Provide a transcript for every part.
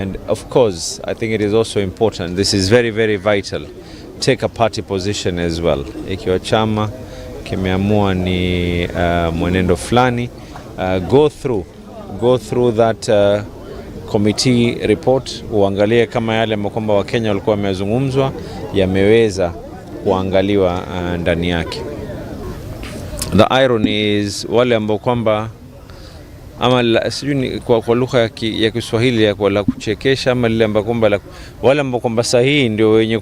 And of course, I think it is also important, this is very, very vital, take a party position as well. Ikiwa chama kimeamua ni mwenendo fulani, go through that committee report, uangalie kama yale kwamba Wakenya walikuwa wamezungumzwa yameweza kuangaliwa ndani yake. The irony is wale ambao kwamba ama sijui kwa lugha ya Kiswahili ya kwa la kuchekesha ama lile ambao kwamba wale ambao kwamba sahihi ndio wenye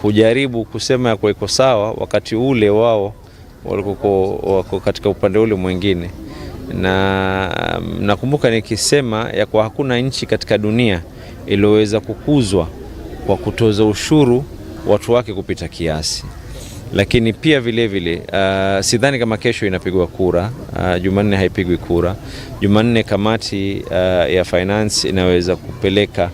kujaribu kusema ya kwa iko sawa, wakati ule wao wako katika upande ule mwingine. Na nakumbuka nikisema ya kwa hakuna nchi katika dunia iliyoweza kukuzwa kwa kutoza ushuru watu wake kupita kiasi. Lakini pia vile vile sidhani kama kesho inapigwa kura, Jumanne haipigwi kura. Jumanne kamati ya finance inaweza kupeleka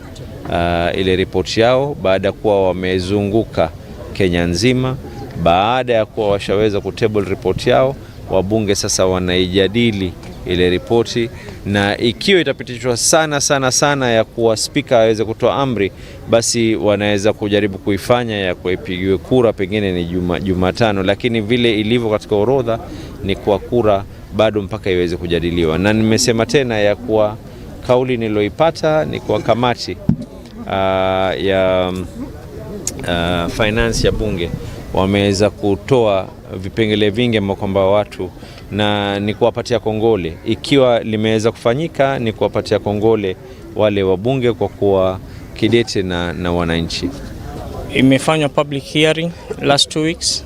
ile report yao baada kuwa wamezunguka Kenya nzima. Baada ya kuwa washaweza kutable report yao, wabunge sasa wanaijadili ile ripoti, na ikiwa itapitishwa sana ya kuwa speaker aweze kutoa amri, basi wanaweza kujaribu kuifanya ya kuipigiwe kura pengine ni Jumatano, lakini vile ilivyo katika orodha ni kwa kura bado mpaka iweze kujadiliwa. Na nimesema tena ya kuwa kauli niloipata ni kwa kamati ya finance ya bunge wameweza kutoa vipengele vingi ambavyo kwamba watu, na ni kuwapatia kongole. Ikiwa limeweza kufanyika ni kuwapatia kongole wale wabunge kwa kuwa kidete na wananchi. Imefanywa public hearing last 2 weeks.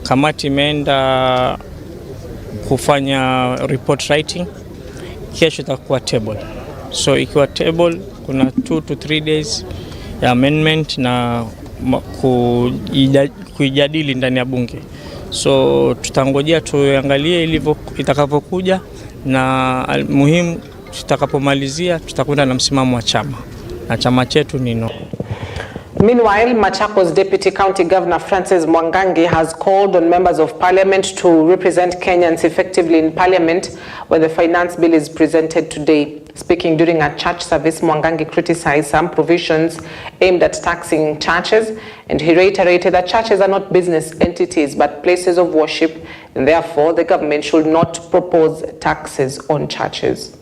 Kamati imeenda kufanya report writing. Kesho itakuwa table. So ikiwa table kuna 2 to 3 days ya amendment na kuijadili ndani ya bunge. So tutangojea tuangalie ilivyo itakapokuja, na muhimu tutakapomalizia tutakwenda na msimamo wa chama, na chama chetu ni no. Meanwhile, Machakos Deputy County Governor Francis Mwangangi has called on members of parliament to represent Kenyans effectively in parliament when the finance bill is presented today. Speaking during a church service, Mwangangi criticized some provisions aimed at taxing churches, and he reiterated that churches are not business entities but places of worship, and therefore the government should not propose taxes on churches.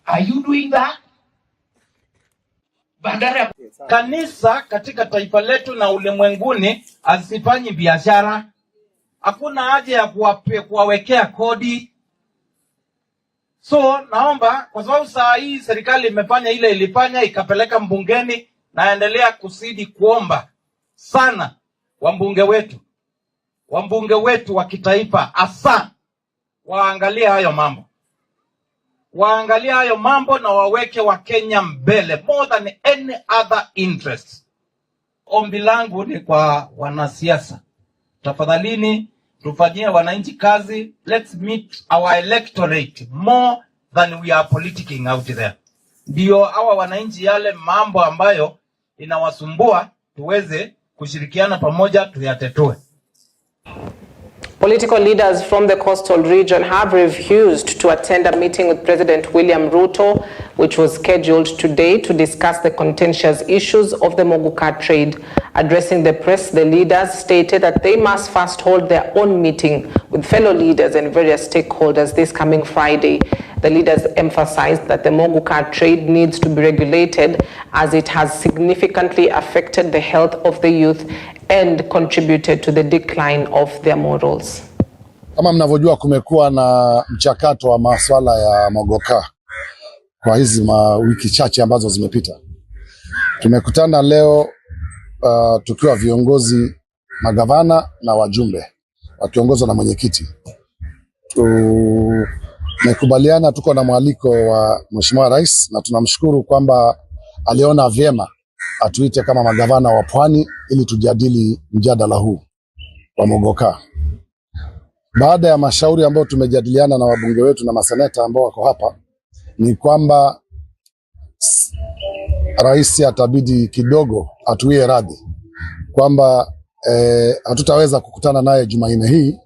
Are you doing that? Bandara kanisa katika taifa letu na ulimwenguni asifanyi biashara. Hakuna haja ya kuwawekea kodi. So naomba, kwa sababu saa hii serikali imefanya ile ilifanya, ikapeleka mbungeni, naendelea kusidi kuomba sana wambunge wetu wa kitaifa asa waangalie hayo mambo, na waweke wa Kenya mbele more than any other interest. Ombi langu ni kwa wanasiasa, tafadhalini tufanyie wananchi kazi. Let's meet our electorate more than we are politicking out there. Ndio hawa wananchi yale mambo ambayo inawasumbua tuweze kushirikiana pamoja tuyatetue. Political leaders from the coastal region have refused to attend a meeting with President William Ruto, which was scheduled today to discuss the contentious issues of the Moguka trade. Addressing the press, the leaders stated that they must first hold their own meeting with fellow leaders and various stakeholders this coming Friday. The leaders emphasized that the Moguka trade needs to be regulated as it has significantly affected the health of the youth and contributed to the decline of their morals. Kama mnavyojua, kumekuwa na mchakato wa masuala ya Mogoka kwa hizi wiki chache ambazo zimepita. Tumekutana leo tukiwa viongozi, magavana na wajumbe wakiongozwa na mwenyekiti. Tumekubaliana, tuko na mwaliko wa Mheshimiwa Rais, na tunamshukuru kwamba aliona vyema atuite kama magavana wa Pwani ili tujadili mjadala huu wa Mogoka. Baada ya mashauri ambayo tumejadiliana na wabunge wetu na maseneta ambao wako hapa, ni kwamba Rais atabidi kidogo atuie radhi kwamba Hatutaweza kukutana naye Jumanne hii,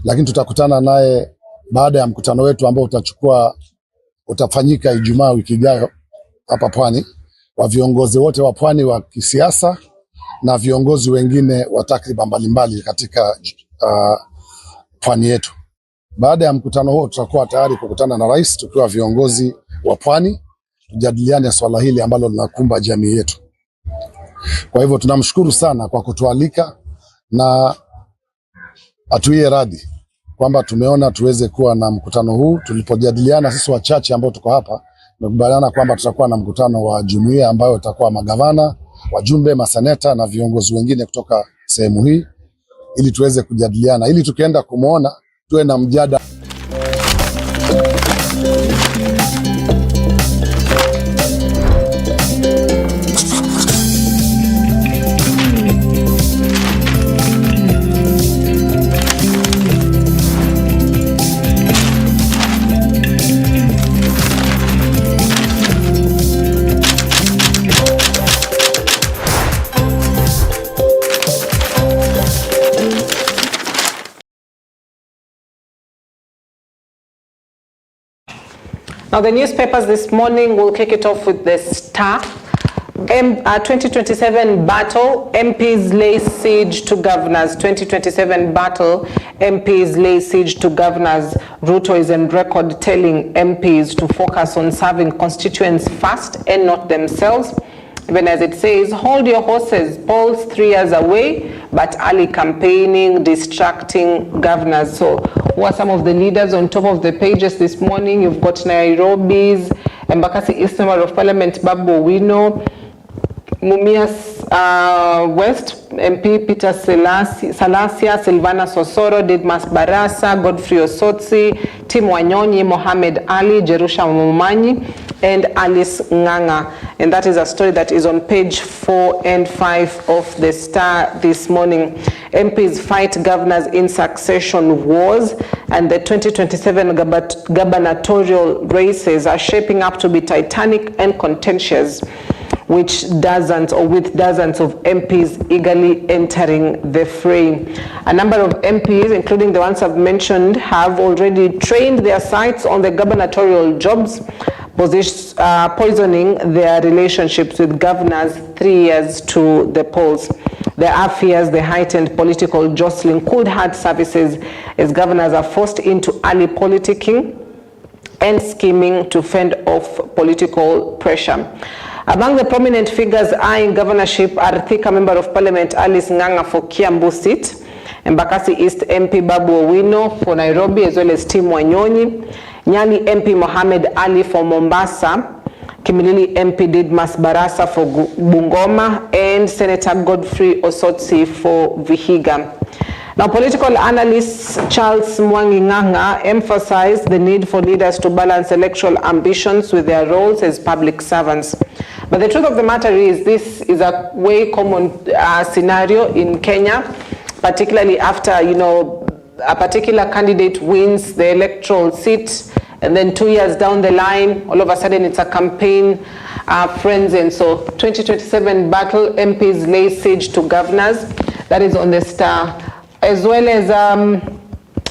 lakini tutakutana naye baada ya mkutano wetu ambao utafanyika Ijumaa wiki ijayo hapa Pwani, wa viongozi wote wa Pwani wa kisiasa na viongozi wengine wa takriban mbalimbali katika Pwani yetu. Baada ya mkutano huo tutakuwa tayari kukutana na rais tukiwa viongozi wa Pwani, tujadiliane swala hili ambalo linakumba jamii yetu. Kwa hivyo tunamshukuru sana kwa kutualika na atuie radhi kwamba tumeona tuweze kuwa na mkutano huu. Tulipojadiliana sisi wachache ambao tuko hapa, tumekubaliana kwamba tutakuwa na mkutano wa jumuiya ambayo utakuwa magavana, wajumbe, maseneta na viongozi wengine kutoka sehemu hii, ili tuweze kujadiliana, ili tukienda kumuona tuwe na mjadala. Now, the newspapers this morning will kick it off with the Star. 2027 battle, MPs lay siege to governors. 2027 battle, MPs lay siege to governors. Ruto is on record telling MPs to focus on serving constituents first and not themselves. Even as it says, hold your horses, polls 3 years away, but early campaigning, distracting governors. So who are some of the leaders on top of the pages this morning? You've got Nairobi's Embakasi East Member of Parliament, Babu Owino, Mumias West MP Peter Salasia, Silvana Sosoro, Didmas Barasa, Godfrey Osotsi, Tim Wanyonyi, Mohamed Ali, Jerusha Mumanyi, and Alice Nganga. And that is a story that is on page 4 and 5 of the Star this morning. MPs fight governors in succession wars, and the 2027 gubernatorial races are shaping up to be titanic and contentious, with dozens of MPs eagerly entering the fray. A number of MPs, including the ones I've mentioned, have already trained their sights on the gubernatorial jobs, poisoning their relationships with governors 3 years to the polls. There are fears the heightened political jostling could hurt services as governors are forced into early politicking and scheming to fend off political pressure. Among the prominent figures eyeing governorship are Thika Member of Parliament Alice Nganga for Kiambu seat, Embakasi East MP Babu Owino for Nairobi, as well as Tim Wanyonyi, Nyali MP Mohamed Ali for Mombasa, Kimilili MP Didmas Barasa for Bungoma, and Senator Godfrey Osotsi for Vihiga. Now, political analyst Charles Mwangi Nganga emphasized the need for leaders to balance electoral ambitions with their roles as public servants. But the truth of the matter is, this is a way common scenario in Kenya, particularly after, a particular candidate wins the electoral seat, and then 2 years down the line, all of a sudden it's a campaign frenzy. And so 2027 battle, MPs lay siege to governors. That is on the Star. As well as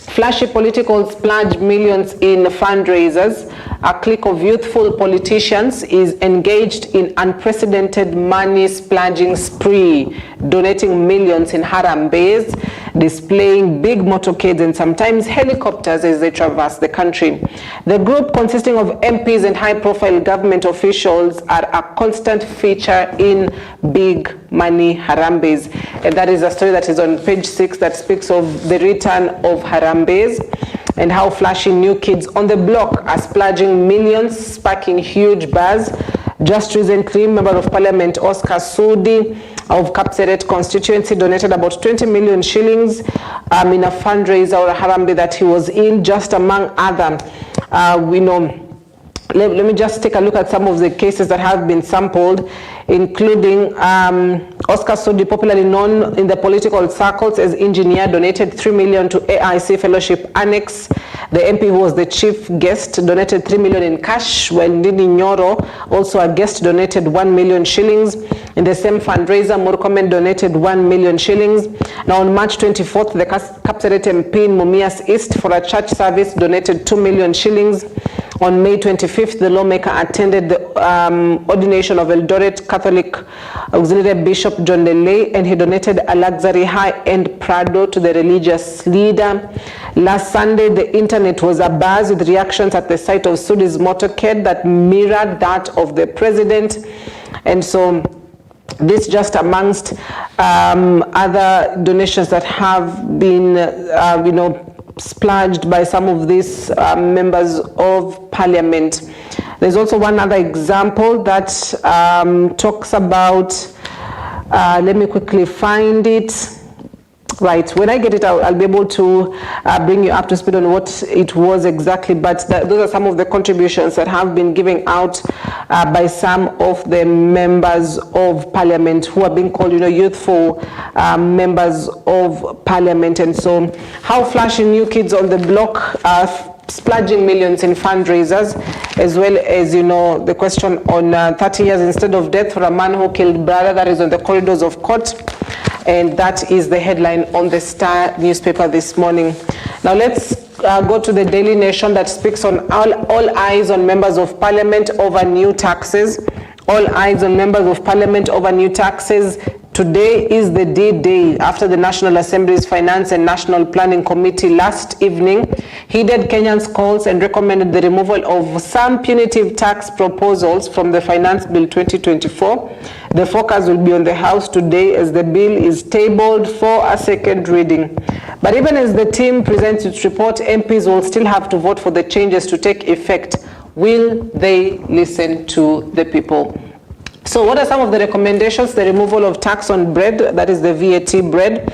flashy politicals splurge millions in fundraisers. A clique of youthful politicians is engaged in unprecedented money splurging spree, donating millions in harambes, displaying big motorcades and sometimes helicopters as they traverse the country. The group, consisting of MPs and high-profile government officials, are a constant feature in big money harambes. And that is a story that is on page 6 that speaks of the return of harambes and how flashy new kids on the block are splurging millions, sparking huge buzz. Just recently, Member of Parliament Oscar Sudi of Kapseret constituency donated about 20 million shillings in a fundraiser or a harambe that he was in, just among other. Let me just take a look at some of the cases that have been sampled, including Oscar Sudi, popularly known in the political circles as Engineer, donated 3 million to AIC Fellowship Annex. The MP, who was the chief guest, donated 3 million in cash, while Ndini Nyoro, also a guest, donated 1 million shillings. In the same fundraiser, Murkomen donated 1 million shillings. Now on March 24th, the Kapseret MP in Mumias East for a church service donated 2 million shillings. On May 25th, the lawmaker attended the ordination of Eldoret Catholic Auxiliary Bishop John Lele, and he donated a luxury high-end Prado to the religious leader. Last Sunday, the internet was abuzz with reactions at the sight of Sudi's motorcade that mirrored that of the president. And so this just amongst other donations that have been, splurged by some of these members of parliament. There's also one other example that talks about, let me quickly find it. Right, when I get it, I'll be able to bring you up to speed on what it was exactly, but those are some of the contributions that have been given out by some of the members of parliament who are being called, youthful members of parliament. And so how flashy new kids on the block are splurging millions in fundraisers, as well as, the question on 30 years instead of death for a man who killed brother, that is on the corridors of court. And that is the headline on the Star newspaper this morning. Now let's go to the Daily Nation, that speaks on all eyes on members of parliament over new taxes. All eyes on members of parliament over new taxes. Today is the D-Day after the National Assembly's Finance and National Planning Committee last evening heeded Kenyans' calls and recommended the removal of some punitive tax proposals from the Finance Bill 2024. The focus will be on the House today as the bill is tabled for a second reading. But even as the team presents its report, MPs will still have to vote for the changes to take effect. Will they listen to the people? So what are some of the recommendations? The removal of tax on bread, that is the VAT bread,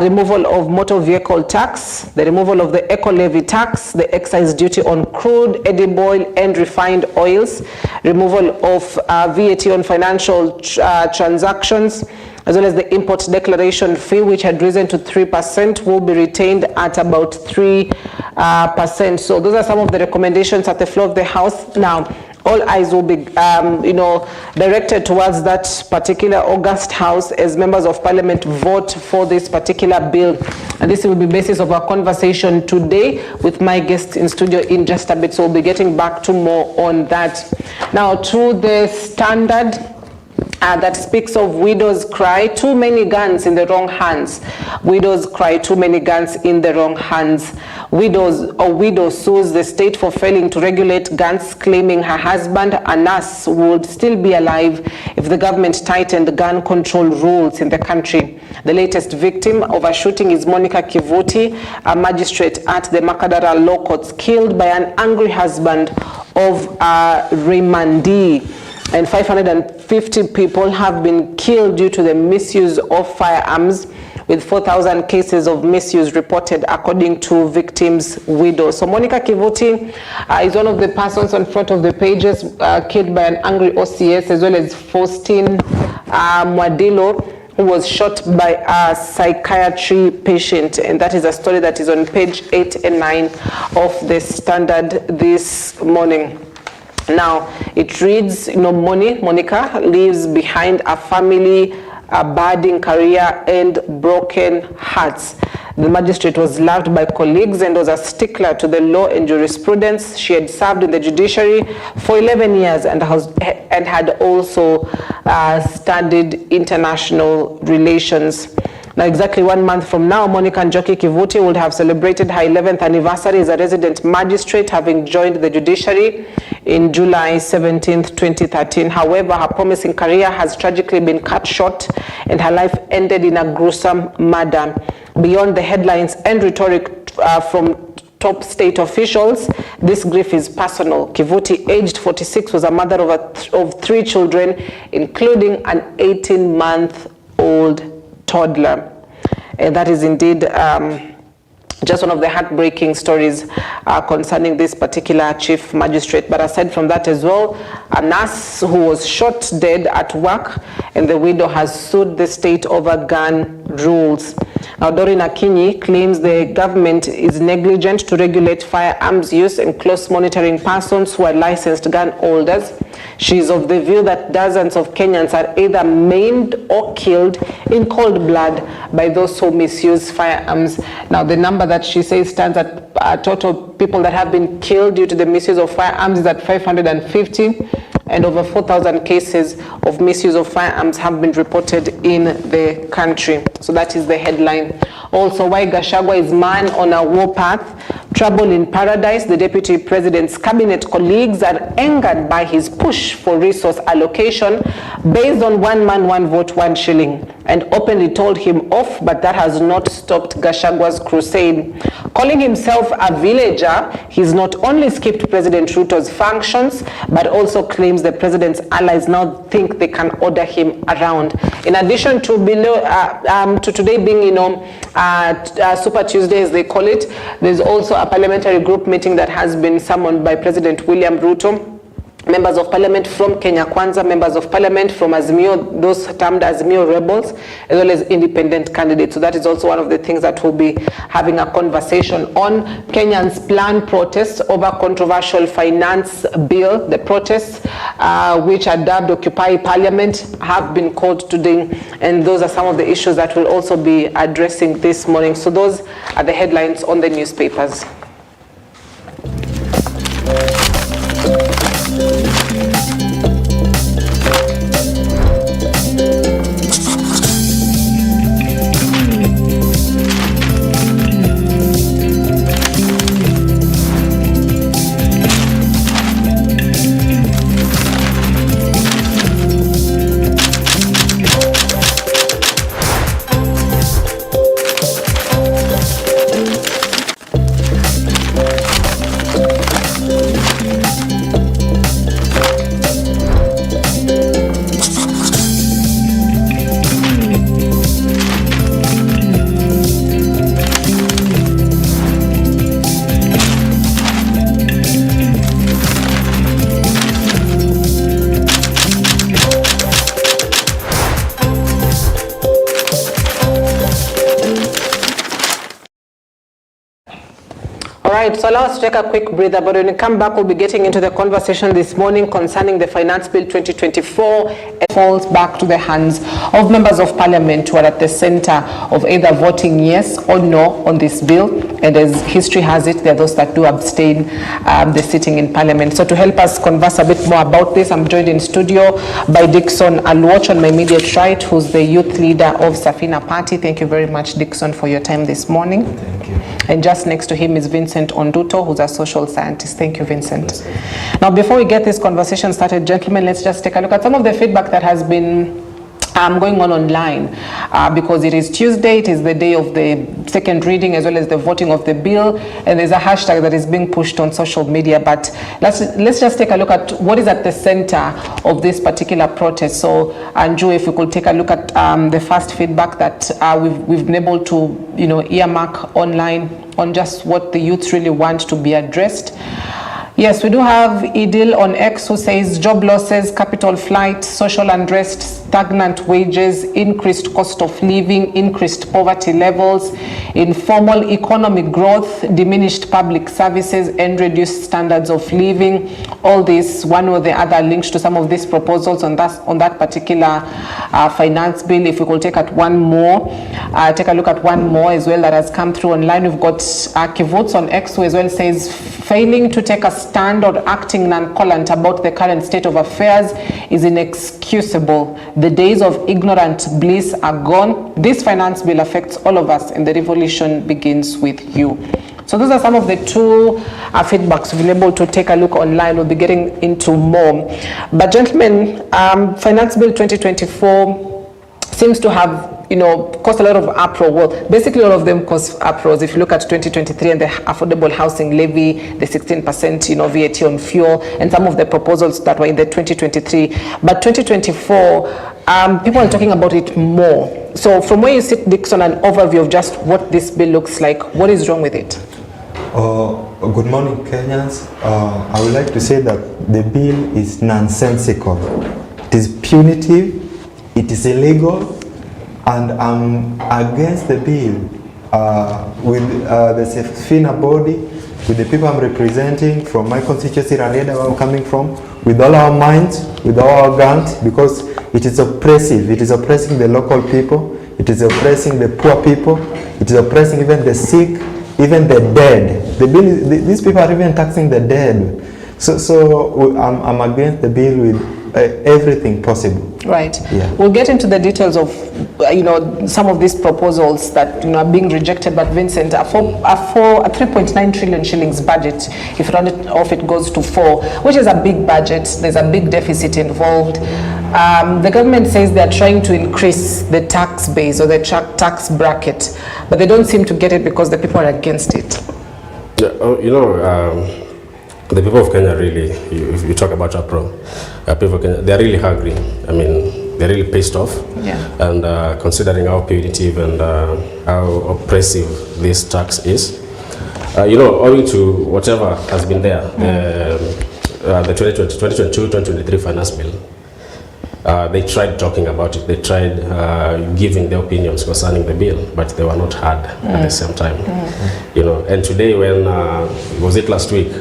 removal of motor vehicle tax, the removal of the eco-levy tax, the excise duty on crude, edible oil and refined oils, removal of VAT on financial transactions, as well as the import declaration fee, which had risen to 3%, will be retained at about 3%. So those are some of the recommendations at the floor of the House. Now, all eyes will be, directed towards that particular August House as members of Parliament vote for this particular bill. And this will be basis of our conversation today with my guests in studio in just a bit. So we'll be getting back to more on that. Now, to the Standard, that speaks of widows cry, too many guns in the wrong hands. Widows cry, too many guns in the wrong hands. Widow sues the state for failing to regulate guns, claiming her husband, a nurse, would still be alive if the government tightened gun control rules in the country. The latest victim of a shooting is Monica Kivuti, a magistrate at the Makadara Law Courts, killed by an angry husband of Raymandi. And 550 people have been killed due to the misuse of firearms, with 4,000 cases of misuse reported, according to victims' widows. So Monica Kivuti is one of the persons on front of the pages killed by an angry OCS, as well as Faustine Mwadilo, who was shot by a psychiatry patient. And that is a story that is on page 8 and 9 of the Standard this morning. Now, it reads, Monica leaves behind a family, a budding career, and broken hearts. The magistrate was loved by colleagues and was a stickler to the law and jurisprudence. She had served in the judiciary for 11 years and had also studied international relations. Now, exactly 1 month from now, Monica Njoki Kivuti would have celebrated her 11th anniversary as a resident magistrate, having joined the judiciary in July 17, 2013. However, her promising career has tragically been cut short, and her life ended in a gruesome murder. Beyond the headlines and rhetoric from top state officials, this grief is personal. Kivuti, aged 46, was a mother of 3 children, including an 18-month-old toddler. And that is indeed just one of the heartbreaking stories concerning this particular chief magistrate. But aside from that as well, a nurse who was shot dead at work, and the widow has sued the state over gun rules. Now, Doreen Akinyi claims the government is negligent to regulate firearms use and close monitoring persons who are licensed gun holders. She is of the view that dozens of Kenyans are either maimed or killed in cold blood by those who misuse firearms. Now, the number that she says stands at total people that have been killed due to the misuse of firearms is at 550, and over 4,000 cases of misuse of firearms have been reported in the country. So that is the headline. Also, why Gachagua is man on a warpath, trouble in paradise. The deputy president's cabinet colleagues are angered by his push for resource allocation based on one man, one vote, 1 shilling, and openly told him off, but that has not stopped Gachagua's crusade. Calling himself a villager, he's not only skipped President Ruto's functions, but also claims the president's allies now think they can order him around. In addition to today being, Super Tuesday, as they call it, there's also a parliamentary group meeting that has been summoned by President William Ruto. Members of parliament from Kenya Kwanza, members of parliament from Azimio, those termed Azimio rebels, as well as independent candidates. So that is also one of the things that we'll be having a conversation on. Kenyans plan protests over controversial finance bill. The protests, which are dubbed Occupy Parliament, have been called today, and those are some of the issues that we'll also be addressing this morning. So those are the headlines on the newspapers. So allow us to take a quick breather, but when we come back, we'll be getting into the conversation this morning concerning the Finance Bill 2024. It falls back to the hands of members of parliament who are at the center of either voting yes or no on this bill. And as history has it, there are those that do abstain the sitting in parliament. So to help us converse a bit more about this, I'm joined in studio by Dixon Alwatch on my immediate right, who's the youth leader of Safina Party. Thank you very much, Dixon, for your time this morning. Thank you. And just next to him is Vincent Onduto, who's a social scientist. Thank you, Vincent. Now, before we get this conversation started, gentlemen, let's just take a look at some of the feedback that has been going on online, because it is Tuesday, it is the day of the second reading as well as the voting of the bill, and there's a hashtag that is being pushed on social media. But let's just take a look at what is at the center of this particular protest. So, Anju, if we could take a look at the first feedback that we've been able to earmark online on just what the youths really want to be addressed. Yes, we do have Idil on X who says job losses, capital flight, social unrest, stagnant wages, increased cost of living, increased poverty levels, informal economic growth, diminished public services, and reduced standards of living. All this, one or the other, linked to some of these proposals on that particular finance bill. If we could take a look at one more as well that has come through online. We've got Kivuts on X who as well says failing to take a stand or acting nonchalant about the current state of affairs is inexcusable. The days of ignorant bliss are gone. This finance bill affects all of us, and the revolution begins with you. So those are some of the two feedbacks. We'll be able to take a look online. We'll be getting into more. But gentlemen, Finance Bill 2024 seems to have caused a lot of uproar. Well, basically all of them cause uproars. If you look at 2023 and the affordable housing levy, the 16% VAT on fuel, and some of the proposals that were in the 2023. But 2024 people are talking about it more. So from where you sit, Dixon, an overview of just what this bill looks like, what is wrong with it? Good morning, Kenyans. I would like to say that the bill is nonsensical. It is punitive, it is illegal, and I'm against the bill with the FINA body, with the people I'm representing from my constituency, Rarieda, where I'm coming from, with all our minds, with all our guns, because it is oppressive. It is oppressing the local people, it is oppressing the poor people, it is oppressing even the sick, even the dead. The bill is, these people are even taxing the dead. So I'm against the bill with everything possible. Right. Yeah. We'll get into the details of some of these proposals that are being rejected. But Vincent, a 3.9 trillion shillings budget, if round it off, it goes to 4, which is a big budget. There's a big deficit involved. The government says they're trying to increase the tax base or the tax bracket, but they don't seem to get it because the people are against it. Yeah, the people of Kenya really, if you talk about uproar, people of Kenya, they're really hungry. I mean, they're really pissed off. Yeah. And considering how punitive and how oppressive this tax is, owing to whatever has been there, the 2022-2023 finance bill, they tried talking about it. They tried giving their opinions concerning the bill, but they were not heard at the same time. And today, when was it last week,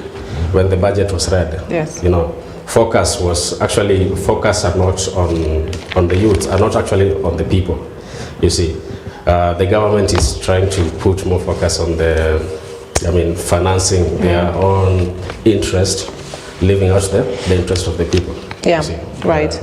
when the budget was read, yes, focus are not on the youth, are not actually on the people. You see, the government is trying to put more focus on financing their own interest, leaving out the interest of the people. Yeah, right.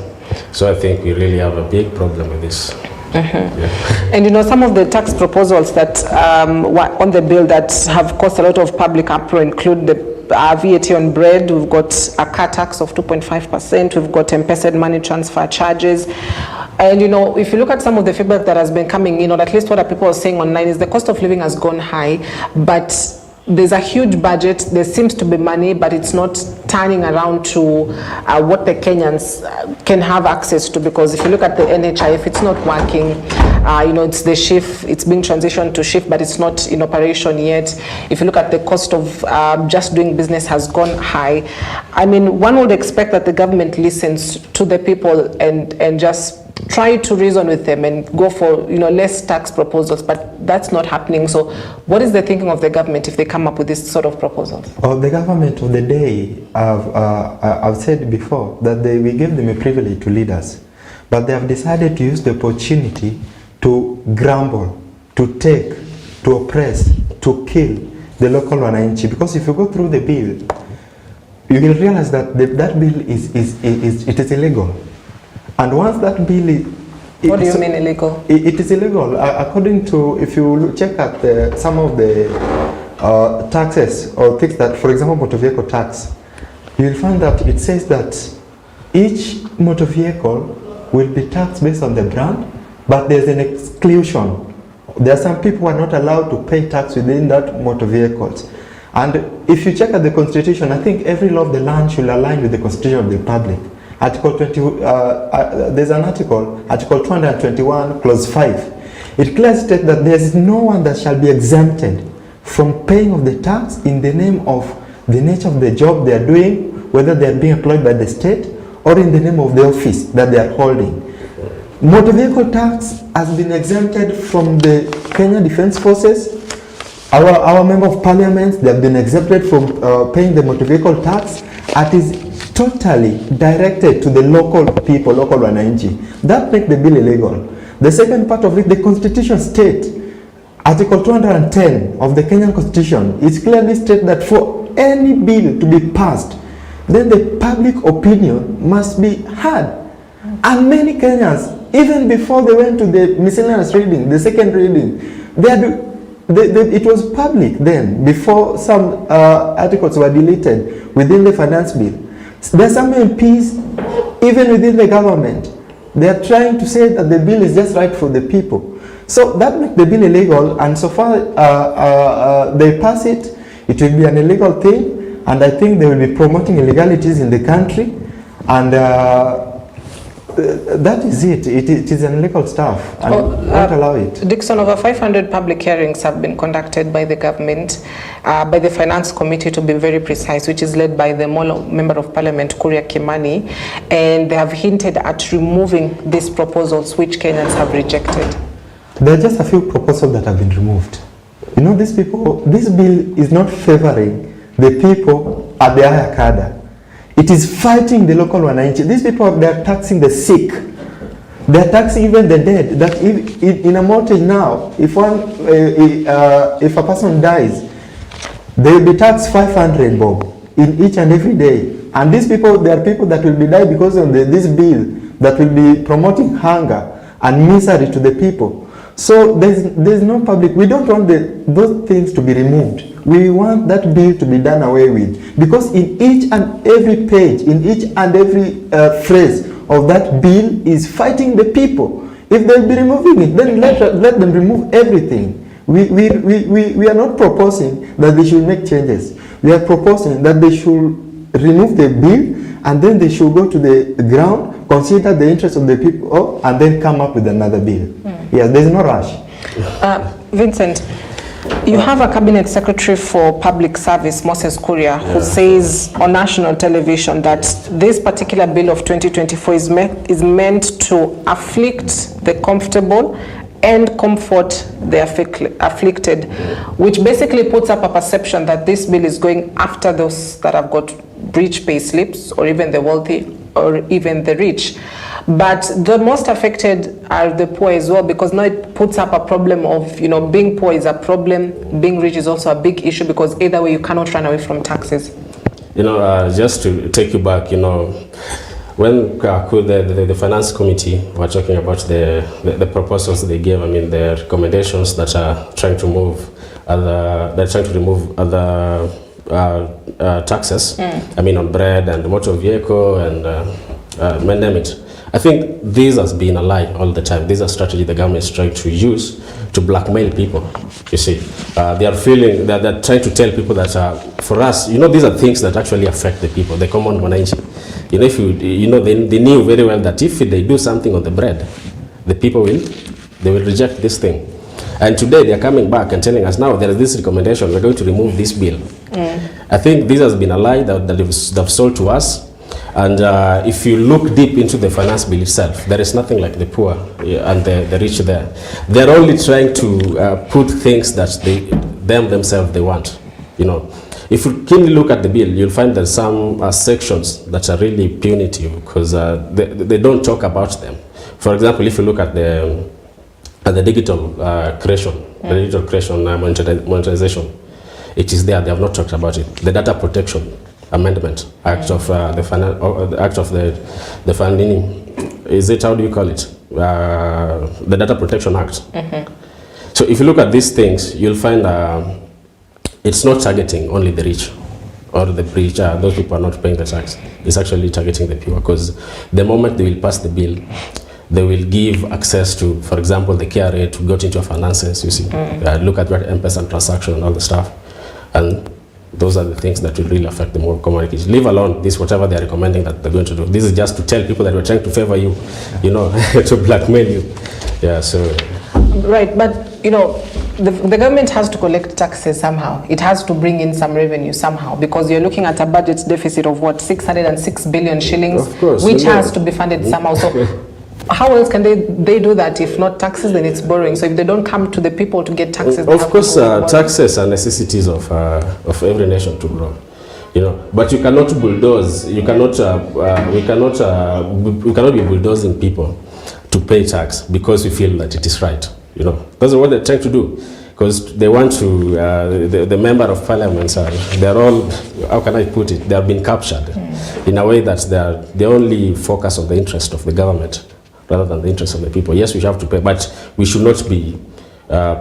So I think we really have a big problem with this. Yeah. And some of the tax proposals that were on the bill that have caused a lot of public uproar include the VAT on bread. We've got a car tax of 2.5%. We've got M-Pesa money transfer charges. And if you look at some of the feedback that has been coming in, or at least what people are saying online, is the cost of living has gone high, but there's a huge budget, there seems to be money, but it's not turning around to what the Kenyans can have access to. Because if you look at the NHIF, it's not working. It's the shift, it's being transitioned to shift, but it's not in operation yet. If you look at the cost of just doing business has gone high. I mean, one would expect that the government listens to the people and just try to reason with them and go for less tax proposals, but that's not happening. So what is the thinking of the government if they come up with this sort of proposals? The government of the day, I've said before that we gave them a privilege to lead us, but they have decided to use the opportunity to grumble, to take, to oppress, to kill the local wananchi. Because if you go through the bill, you will realize that that bill is illegal. And once that bill is... What do you mean illegal? It is illegal. According to, if you check at some of the taxes or things that, for example, motor vehicle tax, you will find that it says that each motor vehicle will be taxed based on the brand, but there's an exclusion. There are some people who are not allowed to pay tax within that motor vehicles. And if you check at the Constitution, I think every law of the land should align with the Constitution of the Republic. Article 20, there's an article, Article 221, Clause 5. It clearly states that there is no one that shall be exempted from paying of the tax in the name of the nature of the job they are doing, whether they are being employed by the state or in the name of the office that they are holding. Motor vehicle tax has been exempted from the Kenya Defence Forces. Our member of parliament, they have been exempted from paying the motor vehicle tax. It is totally directed to the local people, local wananchi. That makes the bill illegal. The second part of it, the Constitution states, Article 210 of the Kenyan Constitution, it clearly states that for any bill to be passed, then the public opinion must be heard. And many Kenyans, even before they went to the miscellaneous reading, the second reading, it was public then, before some articles were deleted within the finance bill. There are some MPs, even within the government, they are trying to say that the bill is just right for the people. So that makes the bill illegal, and so far they pass it, it will be an illegal thing, and I think they will be promoting illegalities in the country, and that is it. It is an illegal stuff, and won't allow it. Dixon, over 500 public hearings have been conducted by the government, by the Finance Committee to be very precise, which is led by the Molo Member of Parliament, Kuria Kimani, and they have hinted at removing these proposals which Kenyans have rejected. There are just a few proposals that have been removed. You know, these people, this bill is not favoring the people at the higher cadre. It is fighting the local wananchi. These people, they are taxing the sick. They are taxing even the dead. That if, in a mortgage now, if a person dies, they will be taxed 500 bob in each and every day. And these people, there are people that will be dying because of this bill that will be promoting hunger and misery to the people. So there's no public. We don't want those things to be removed. We want that bill to be done away with, because in each and every page, in each and every phrase of that bill is fighting the people. If they'll be removing it, then let them remove everything. We are not proposing that they should make changes. We are proposing that they should remove the bill, and then they should go to the ground, consider the interests of the people, and then come up with another bill. Yes, there's no rush. Vincent, you have a cabinet secretary for public service, Moses Kuria, who says on national television that this particular bill of 2024 is meant to afflict the comfortable and comfort the afflicted, which basically puts up a perception that this bill is going after those that have got breach pay slips, or even the wealthy, or even the rich. But the most affected are the poor as well, because now it puts up a problem of, you know, being poor is a problem, being rich is also a big issue, because either way you cannot run away from taxes. You know, just to take you back, you know, when the Finance Committee were talking about the proposals they gave, I mean, the recommendations that are trying to remove other taxes, I mean, on bread and motor vehicle and name it. I think this has been a lie all the time. This is a strategy the government is trying to use to blackmail people. You see, they are feeling that they're trying to tell people that for us, you know, these are things that actually affect the people, the common wananchi. You know, if you know, they knew very well that if they do something on the bread, the people will reject this thing. And today they are coming back and telling us now there is this recommendation, we're going to remove this bill. I think this has been a lie that they've sold to us. And if you look deep into the finance bill itself, there is nothing like the poor and the rich there. They're only trying to put things that themselves they want. You know, if you keenly look at the bill, you'll find there's some sections that are really punitive, because they don't talk about them. For example, if you look at the digital creation, the digital creation monetization, it is there. They have not talked about it. The data protection amendment act of the act of the funding, is it, how do you call it, the Data Protection Act. So if you look at these things, you'll find it's not targeting only the rich or the rich, those people are not paying the tax. It's actually targeting the poor, because the moment they will pass the bill, they will give access to, for example, the KRA to go into your finances, you see. Look at what M-Pesa and transaction and all the stuff. And those are the things that will really affect the more communities. Leave alone this, whatever they are recommending that they're going to do. This is just to tell people that we're trying to favor you, you know, to blackmail you. Yeah, so. Right, but, you know, the government has to collect taxes somehow. It has to bring in some revenue somehow, because you're looking at a budget deficit of what, 606 billion shillings, of course, which has to be funded somehow. So how else can they do that if not taxes? Then it's borrowing. So if they don't come to the people to get taxes, of course, taxes are necessities of every nation to grow. You know, but you cannot bulldoze. You cannot. We cannot be bulldozing people to pay tax because we feel that it is right. You know, that's what they're trying to do, because they want to. The member of parliaments they're all. How can I put it? They have been captured in a way that they only focus on the interest of the government rather than the interest of the people. Yes, we have to pay, but we should not be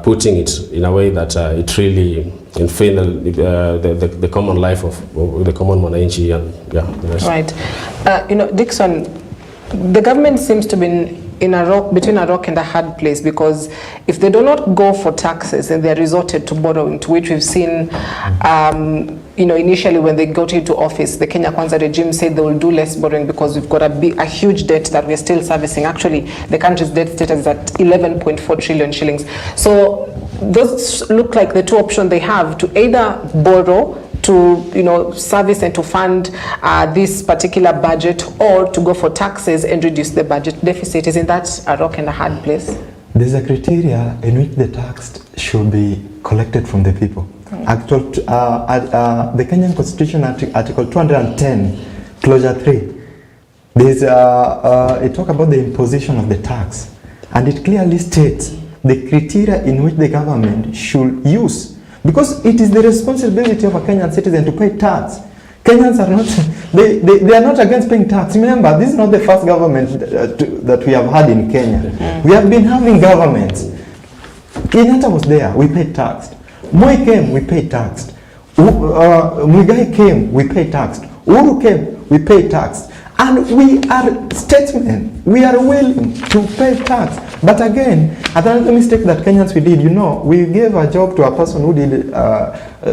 putting it in a way that it really infringes the common life of the common wananchi and the rest. Right. You know, Dixon, the government seems to be between a rock and a hard place, because if they do not go for taxes, then they're resorted to borrowing, to which we've seen, initially when they got into office, the Kenya Kwanza regime said they will do less borrowing because we've got a huge debt that we're still servicing. Actually, the country's debt status is at 11.4 trillion shillings. So those look like the two options they have: to either borrow to service and to fund this particular budget, or to go for taxes and reduce the budget deficit. Isn't that a rock and a hard place? There's a criteria in which the tax should be collected from the people. The Kenyan Constitution, Article 210, Clause 3, there's it talks about the imposition of the tax, and it clearly states the criteria in which the government should use, because it is the responsibility of a Kenyan citizen to pay tax. Kenyans are not, they are not against paying tax. Remember, this is not the first government that we have had in Kenya. We have been having governments. Kenyatta was there, we paid tax. Moi came, we paid tax. Muigai came, we paid tax. Uhuru came, we paid tax. And we are statesmen. We are willing to pay tax. But again, another mistake that Kenyans we did, we gave a job to a person who did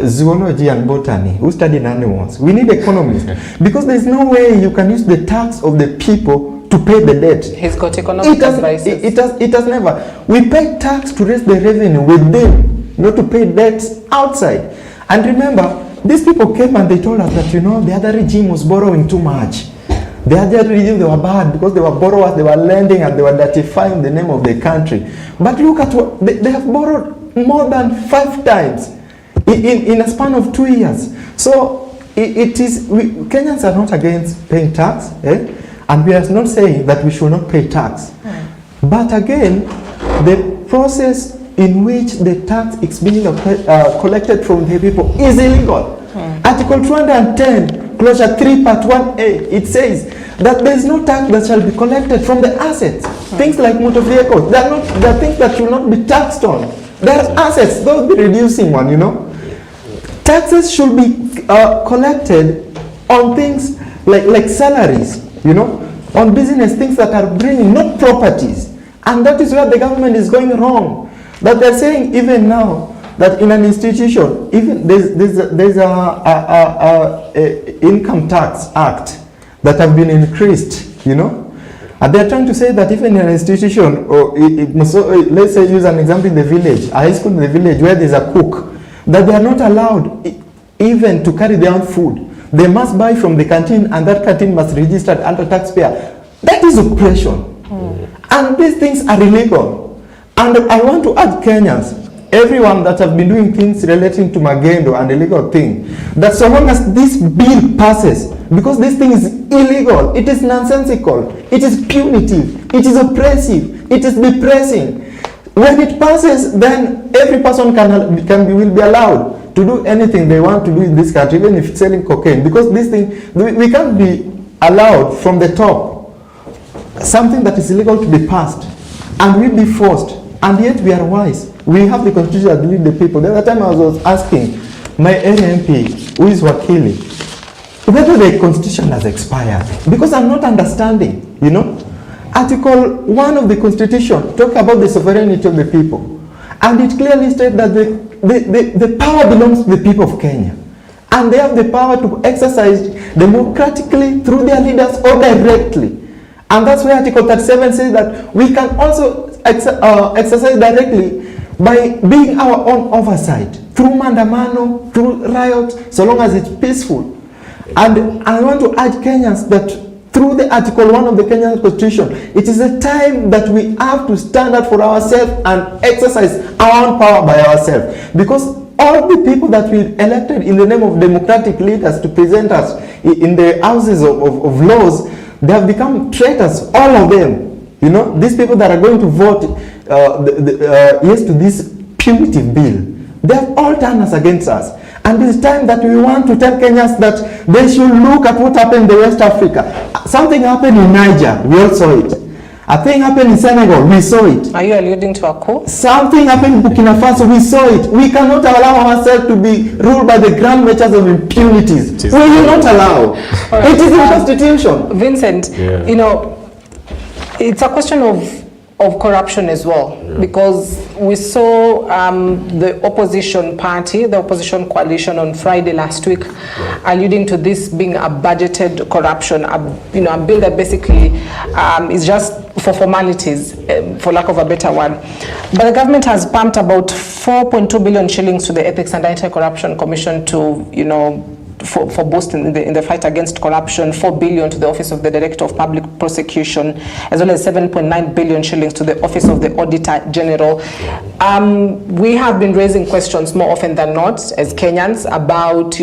zoology and botany, who studied animals. We need economists. Because there's no way you can use the tax of the people to pay the debt. He's got economic advice. It has never. We pay tax to raise the revenue within, not to pay debts outside. And remember, these people came and they told us that, the other regime was borrowing too much. The other regime, they were bad because they were borrowers, they were lending, and they were dirtifying the name of the country. But look at what, they have borrowed more than 5 times in a span of 2 years. So Kenyans are not against paying tax, and we are not saying that we should not pay tax. But again, the process in which the tax is being collected from the people is illegal. Article 210, Clause 3, Part 1A, it says that there is no tax that shall be collected from the assets. Things like motor vehicles, they are things that should not be taxed on. They are assets, they'll be reducing one, Taxes should be collected on things like salaries, on business, things that are bringing, not properties. And that is where the government is going wrong. That they're saying even now that in an institution, even there's a income tax act that have been increased, and they're trying to say that even in an institution, or let's say use an example in the village, a high school in the village where there's a cook, that they are not allowed even to carry their own food. They must buy from the canteen, and that canteen must register under taxpayer. That is oppression. And these things are illegal. And I want to add Kenyans, everyone that have been doing things relating to magendo and illegal thing, that so long as this bill passes, because this thing is illegal, it is nonsensical, it is punitive, it is oppressive, it is depressing. When it passes, then every person will be allowed to do anything they want to do in this country, even if it's selling cocaine, because this thing, we can't be allowed from the top something that is illegal to be passed, and we'll be forced. And yet we are wise. We have the constitution that lead the people. The other time I was asking my area MP, who is Wakili, whether the constitution has expired. Because I'm not understanding, Article 1 of the constitution talks about the sovereignty of the people. And it clearly states that the power belongs to the people of Kenya. And they have the power to exercise democratically through their leaders or directly. And that's why Article 37 says that we can also exercise directly by being our own oversight through mandamano, through riots, so long as it's peaceful. And I want to urge Kenyans that through the Article 1 of the Kenyan Constitution, it is a time that we have to stand up for ourselves and exercise our own power by ourselves. Because all the people that we elected in the name of democratic leaders to present us in the houses of laws, they have become traitors, all of them. These people that are going to vote yes to this punitive bill, they have all turned us against us. And it's time that we want to tell Kenyans that they should look at what happened in West Africa. Something happened in Niger, we all saw it. A thing happened in Senegal, we saw it. Are you alluding to a coup? Something happened in Burkina Faso, we saw it. We cannot allow ourselves to be ruled by the grand measures of impunities. We will not allow. Right. It is in the Constitution. Vincent, it's a question of of corruption as well, because we saw the opposition party, the opposition coalition on Friday last week, alluding to this being a budgeted corruption, a bill that basically is just for formalities, for lack of a better word. But the government has pumped about 4.2 billion shillings to the Ethics and Anti-Corruption Commission to, for boosting in the fight against corruption, 4 billion to the Office of the Director of Public Prosecution, as well as 7.9 billion shillings to the Office of the Auditor General. We have been raising questions more often than not as Kenyans about,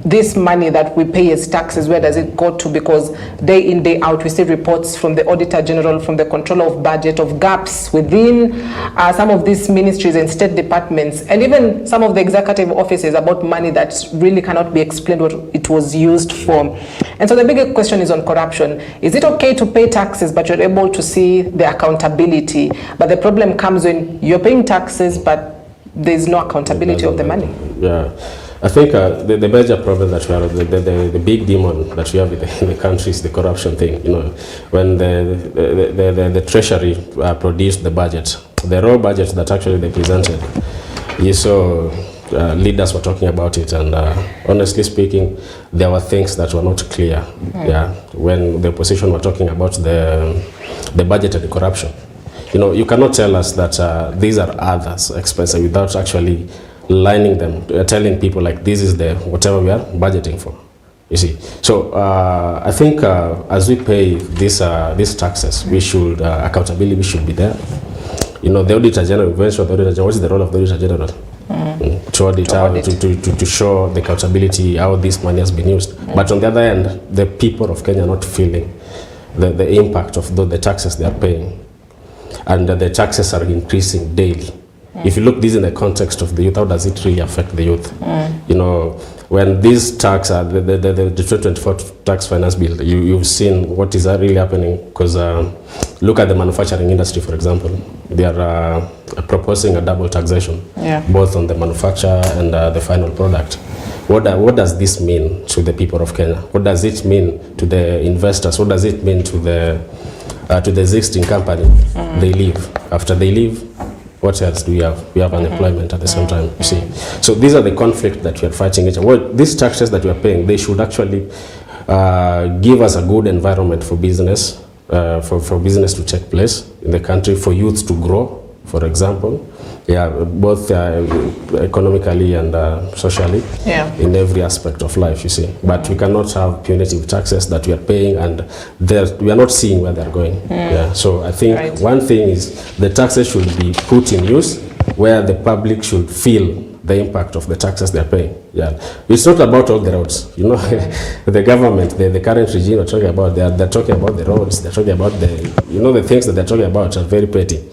this money that we pay as taxes, where does it go to? Because day in, day out, we see reports from the Auditor General, from the Controller of Budget, of gaps within some of these ministries and state departments, and even some of the executive offices about money that really cannot be explained what it was used for. And so the bigger question is on corruption. Is it okay to pay taxes, but you're able to see the accountability? But the problem comes when you're paying taxes, but there's no accountability of the money. Yeah. I think the major problem that we have, the big demon that we have in the country is the corruption thing. When the Treasury produced the budget, the raw budget that actually they presented, you saw leaders were talking about it, and honestly speaking, there were things that were not clear. When the opposition were talking about the budget and the corruption, you cannot tell us that these are others expenses without actually lining them, telling people like this is the whatever we are budgeting for. You see, so I think as we pay these taxes, we should accountability should be there. The Auditor General, the Auditor General, what is the role of the Auditor General? To audit, to show the accountability how this money has been used. But on the other end, the people of Kenya are not feeling the impact of the taxes they are paying, and the taxes are increasing daily. If you look this in the context of the youth, how does it really affect the youth? When these tax are the 2024 tax finance bill, you've seen what is really happening, because look at the manufacturing industry, for example. They are proposing a double taxation, both on the manufacture and the final product. What does this mean to the people of Kenya? What does it mean to the investors? What does it mean to the existing company? They leave. After they leave, what else do we have? We have unemployment at the same time, you see. So these are the conflicts that we are fighting. These taxes that we are paying, they should actually give us a good environment for business, for business to take place in the country, for youth to grow, for example. Both economically and socially, in every aspect of life, you see. But we cannot have punitive taxes that we are paying and we are not seeing where they are going. So I think one thing is the taxes should be put in use where the public should feel the impact of the taxes they are paying. It's not about all the roads. The government, the current regime are talking about, they're talking about the roads, they're talking about the things that they're talking about are very petty.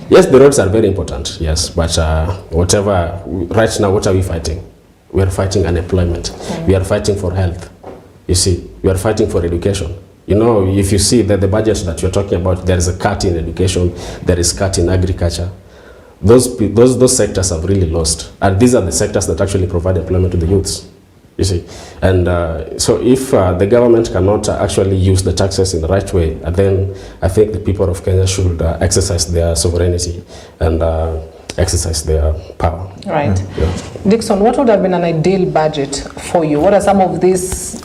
Yes, the roads are very important, yes, but right now, what are we fighting? We are fighting unemployment. We are fighting for health. You see, we are fighting for education. If you see that the budget that you're talking about, there is a cut in education, there is a cut in agriculture. Those sectors have really lost. And these are the sectors that actually provide employment to the youths. You see, and so if the government cannot actually use the taxes in the right way, then I think the people of Kenya should exercise their sovereignty and exercise their power. Right. Dixon, what would have been an ideal budget for you? What are some of these,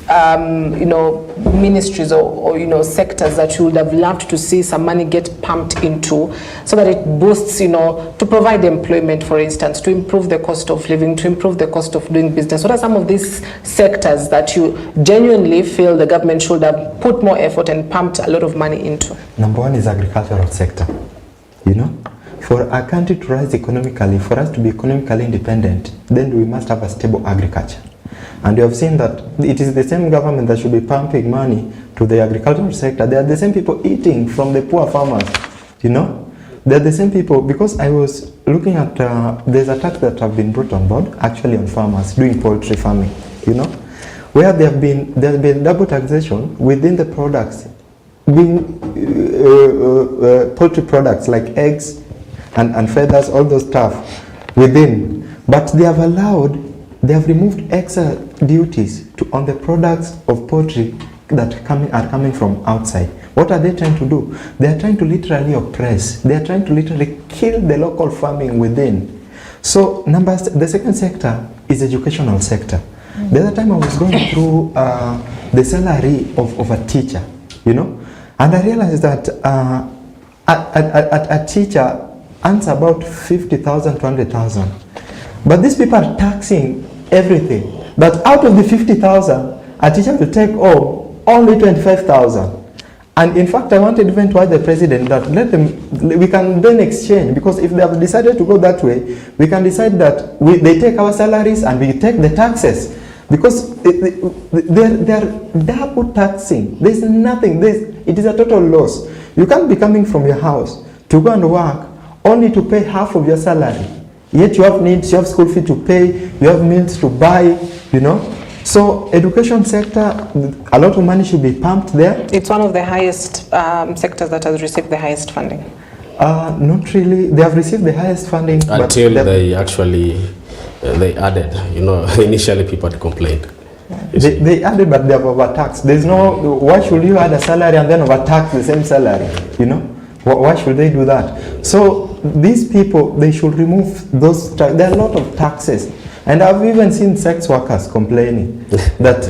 ministries or sectors that you would have loved to see some money get pumped into, so that it boosts, to provide employment, for instance, to improve the cost of living, to improve the cost of doing business? What are some of these sectors that you genuinely feel the government should have put more effort and pumped a lot of money into? Number one is agricultural sector. For our country to rise economically, for us to be economically independent, then we must have a stable agriculture. And we have seen that it is the same government that should be pumping money to the agricultural sector. They are the same people eating from the poor farmers, They're the same people, because I was looking at, there's a tax that have been brought on board, actually on farmers doing poultry farming, where there have been double taxation within the products, being poultry products like eggs, and feathers, all those stuff within, but they have removed extra duties on the products of poultry that are coming from outside. What are they trying to do? They are trying to literally oppress. They are trying to literally kill the local farming within. So the second sector is educational sector. The other time I was going through the salary of a teacher, you know, and I realized that a teacher earns about 50,000 to 100,000. But these people are taxing everything. But out of the 50,000, a teacher will take home only 25,000. And in fact, I wanted even to ask the president that we can then exchange, because if they have decided to go that way, we can decide that they take our salaries and we take the taxes. Because they're double taxing. There's nothing. It is a total loss. You can't be coming from your house to go and work only to pay half of your salary. Yet you have needs, you have school fee to pay, you have meals to buy, you know. So education sector, a lot of money should be pumped there. It's one of the highest sectors that has received the highest funding. Not really. They have received the highest funding. Until they actually, they added, you know, initially people had complained. They added, but they have overtaxed. There's no, why should you add a salary and then overtax the same salary, you know? Why should they do that? So these people, they should remove those, there are a lot of taxes. And I've even seen sex workers complaining that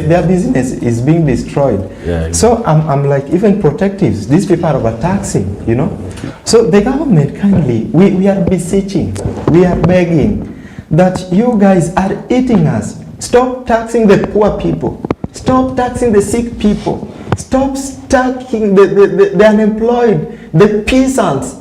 their business is being destroyed. Yeah, exactly. So I'm like, even protectives, these people are overtaxing, you know. So the government kindly, we are beseeching, we are begging that you guys are eating us. Stop taxing the poor people. Stop taxing the sick people. Stop taxing the unemployed, the peasants.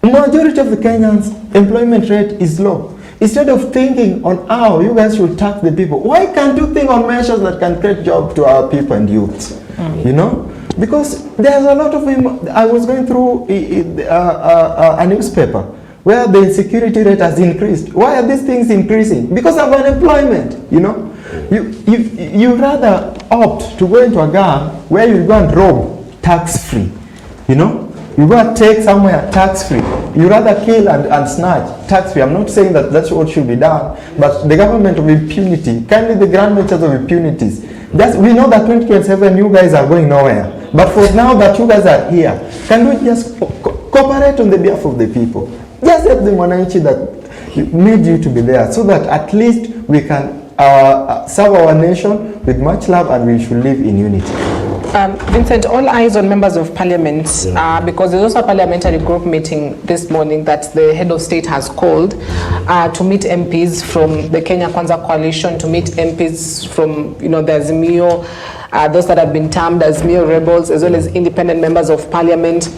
Majority of the Kenyans' employment rate is low. Instead of thinking on how you guys should tax the people, why can't you think on measures that can create jobs to our people and youths? You know? Because there's a lot of, I was going through a newspaper where the insecurity rate has increased. Why are these things increasing? Because of unemployment, you know? You rather opt to go into a gang where you go and rob tax-free, you know? You go and take somewhere tax-free. You rather kill and snatch tax-free. I'm not saying that that's what should be done, but the government of impunity, kindly the grand measures of impunities. We know that 2027 you guys are going nowhere. But for now that you guys are here, can we just cooperate on the behalf of the people? Just help the Mwananchi that made you to be there, so that at least we can serve our nation with much love and we should live in unity. Vincent, all eyes on members of parliament, because there's also a parliamentary group meeting this morning that the head of state has called to meet MPs from the Kenya Kwanza coalition, to meet MPs from, you know, the Azimio, those that have been termed as Azimio rebels, as well as independent members of parliament.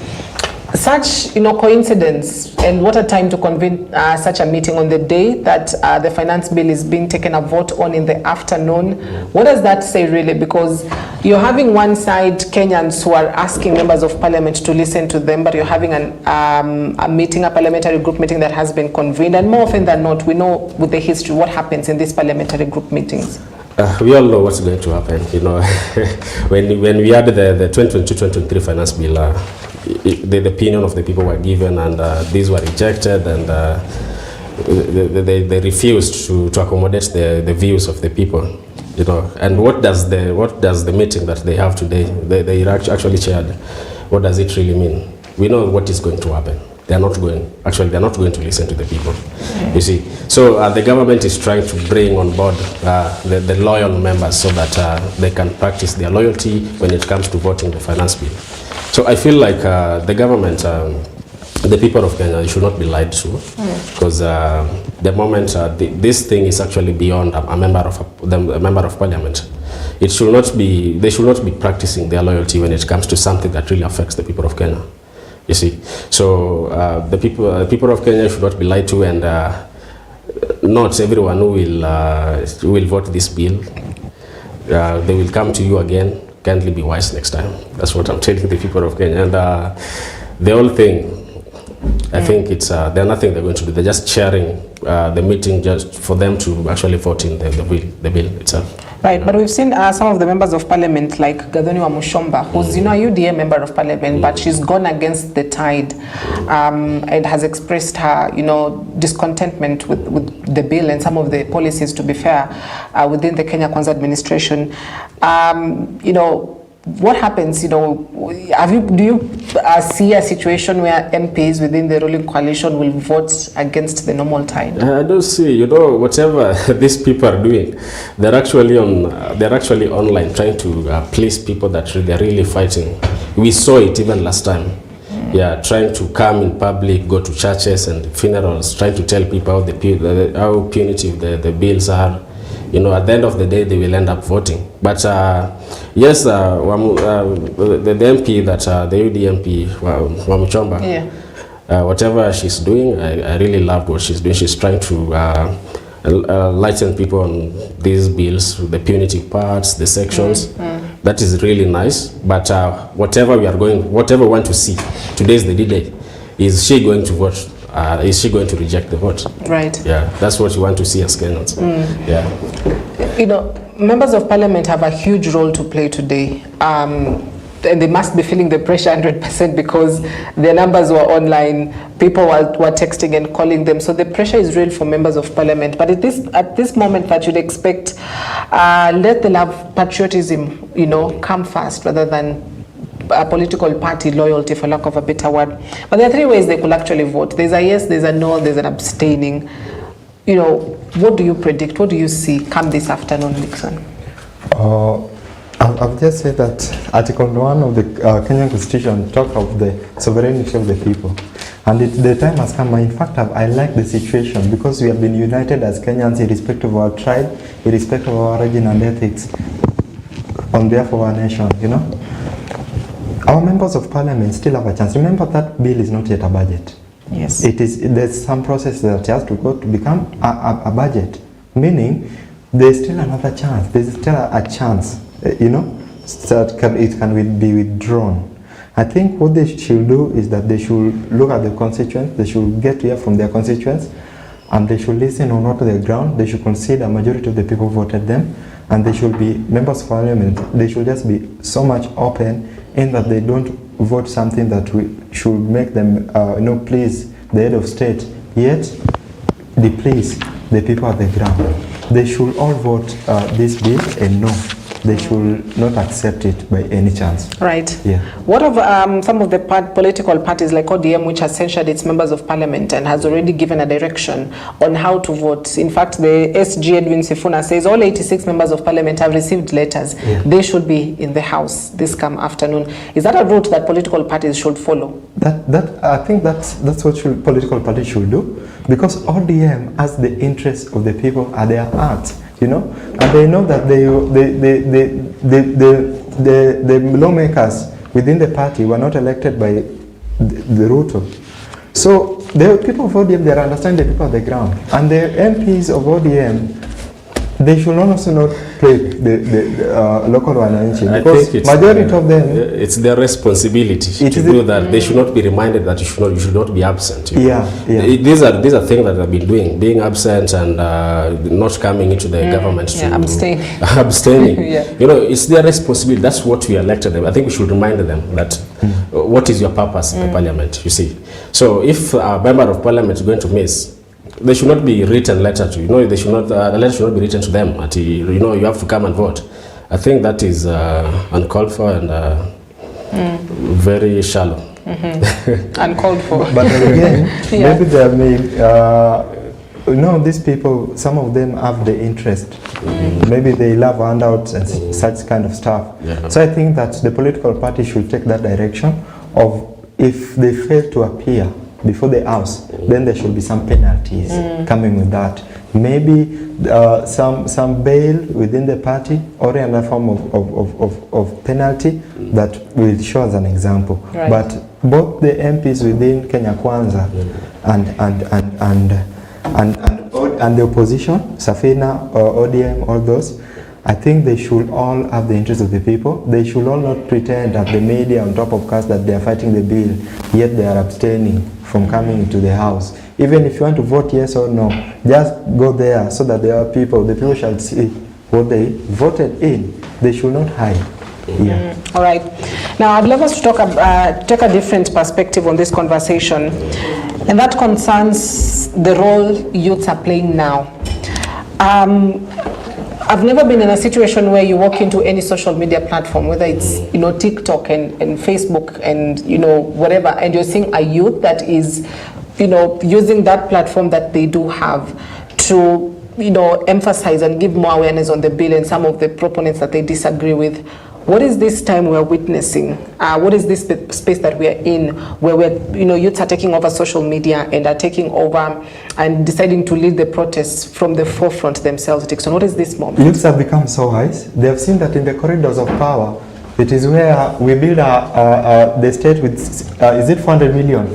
Such, you know, coincidence, and what a time to convene such a meeting on the day that the finance bill is being taken a vote on in the afternoon. What does that say really? Because you're having one side Kenyans who are asking members of parliament to listen to them, but you're having a meeting, a parliamentary group meeting that has been convened, and more often than not, we know with the history what happens in these parliamentary group meetings. We all know what's going to happen, you know. when we had the 2022-2023 finance bill, the opinion of the people were given, and these were rejected, and they refused to accommodate the views of the people, you know. And what does the meeting that they have today, they actually chaired, what does it really mean? We know what is going to happen. They're not going to listen to the people, you see. So the government is trying to bring on board the loyal members, so that they can practice their loyalty when it comes to voting the finance bill. So I feel like the government, the people of Kenya, should not be lied to, because the moment this thing is actually beyond a member of parliament, it should not be. They should not be practicing their loyalty when it comes to something that really affects the people of Kenya. You see, so the people of Kenya should not be lied to, and not everyone who will vote this bill, they will come to you again. Kindly be wise next time. That's what I'm telling the people of Kenya. And the whole thing, I think it's they're nothing they're going to do. They're just chairing the meeting just for them to actually vote in the bill itself. Right, but we've seen some of the members of parliament, like Gathoni wa Mushomba, who's, you know, a UDA member of parliament, but she's gone against the tide and has expressed her, you know, discontentment with the bill and some of the policies, to be fair, within the Kenya Kwanza administration. You know, what happens, you know, do you see a situation where MPs within the ruling coalition will vote against the normal tide? I don't see, you know, whatever these people are doing, they're actually online trying to please people that they're really fighting. We saw it even last time. Yeah, trying to come in public, go to churches and funerals, trying to tell people how punitive the bills are. You know, at the end of the day, they will end up voting. But yes, the MP the UDMP, Wamuchomba, whatever she's doing, I really loved what she's doing. She's trying to lighten people on these bills, the punitive parts, the sections. That is really nice. But whatever we want to see, today's the D-Day. Is she going to vote? Is she going to reject the vote? Right. Yeah, that's what you want to see as Kenyans. Yeah. You know, members of parliament have a huge role to play today. And they must be feeling the pressure 100% because their numbers were online, people were texting and calling them. So the pressure is real for members of parliament. But at this moment that you'd expect, let the love, patriotism, you know, come first rather than a political party loyalty, for lack of a better word. But there are three ways they could actually vote. There's a yes, there's a no, there's an abstaining. You know, what do you predict? What do you see come this afternoon, Nixon? I've just said that Article 1 of the Kenyan Constitution talks of the sovereignty of the people. And the time has come. In fact, I like the situation because we have been united as Kenyans irrespective of our tribe, irrespective of our origin and ethics, on behalf of our nation, you know. Our members of parliament still have a chance. Remember that bill is not yet a budget. Yes. There's some process that has to go to become a budget, meaning there's still another chance. There's still a chance, you know, that it can be withdrawn. I think what they should do is that they should look at the constituents, they should get to hear from their constituents, and they should listen on what the ground. They should consider a majority of the people voted them, and they should be members of parliament. They should just be so much open in that they don't vote something that should make them you know, please the head of state, yet they please the people at the ground. They should all vote this bill and no. They should not accept it by any chance. Right. Yeah. What of some of the political parties like ODM, which has censured its members of parliament and has already given a direction on how to vote? In fact, the SG Edwin Sifuna says all 86 members of parliament have received letters. Yeah. They should be in the house this come afternoon. Is that a route that political parties should follow? I think that's what political parties should do, because ODM has the interests of the people at their heart. You know, and they know that the lawmakers within the party were not elected by the Ruto. So the people of ODM, they understand the people on the ground, and the MPs of ODM, they should also not play the local wananchi, because majority of them, it's their responsibility to do that. They should not be reminded that you should not be absent. Yeah. These are things that I've been doing, being absent and not coming into the government to abstaining. Yeah. You know, it's their responsibility. That's what we elected them. I think we should remind them that what is your purpose in the parliament. You see, so if a member of parliament is going to miss, they should not be written letter to, you know, they should not, the letter should not be written to them at, you know, you have to come and vote. I think that is uncalled for and very shallow. Uncalled for. But again, maybe there may, you know, these people, some of them have the interest. Maybe they love handouts and such kind of stuff. Yeah. So I think that the political party should take that direction of, if they fail to appear before the house, then there should be some penalties coming with that. Maybe some bail within the party or another form of penalty that will show as an example. Right. But both the MPs within Kenya Kwanza and the opposition, Safina, ODM, all those, I think they should all have the interest of the people. They should all not pretend that the media on top of us that they are fighting the bill, yet they are abstaining from coming into the house. Even if you want to vote yes or no, just go there so that there are people, the people shall see what they voted in. They should not hide. Yeah. All right. Now, I'd love us to talk take a different perspective on this conversation, and that concerns the role youths are playing now. I've never been in a situation where you walk into any social media platform, whether it's TikTok and Facebook and whatever, and you're seeing a youth that is using that platform that they do have to emphasize and give more awareness on the bill and some of the proponents that they disagree with. What is this time we're witnessing? What is this space that we are in, where we're, youths are taking over social media and are taking over and deciding to lead the protests from the forefront themselves? Dixon, what is this moment? Youths have become so wise. They have seen that in the corridors of power, it is where we build the state with, is it 400 million?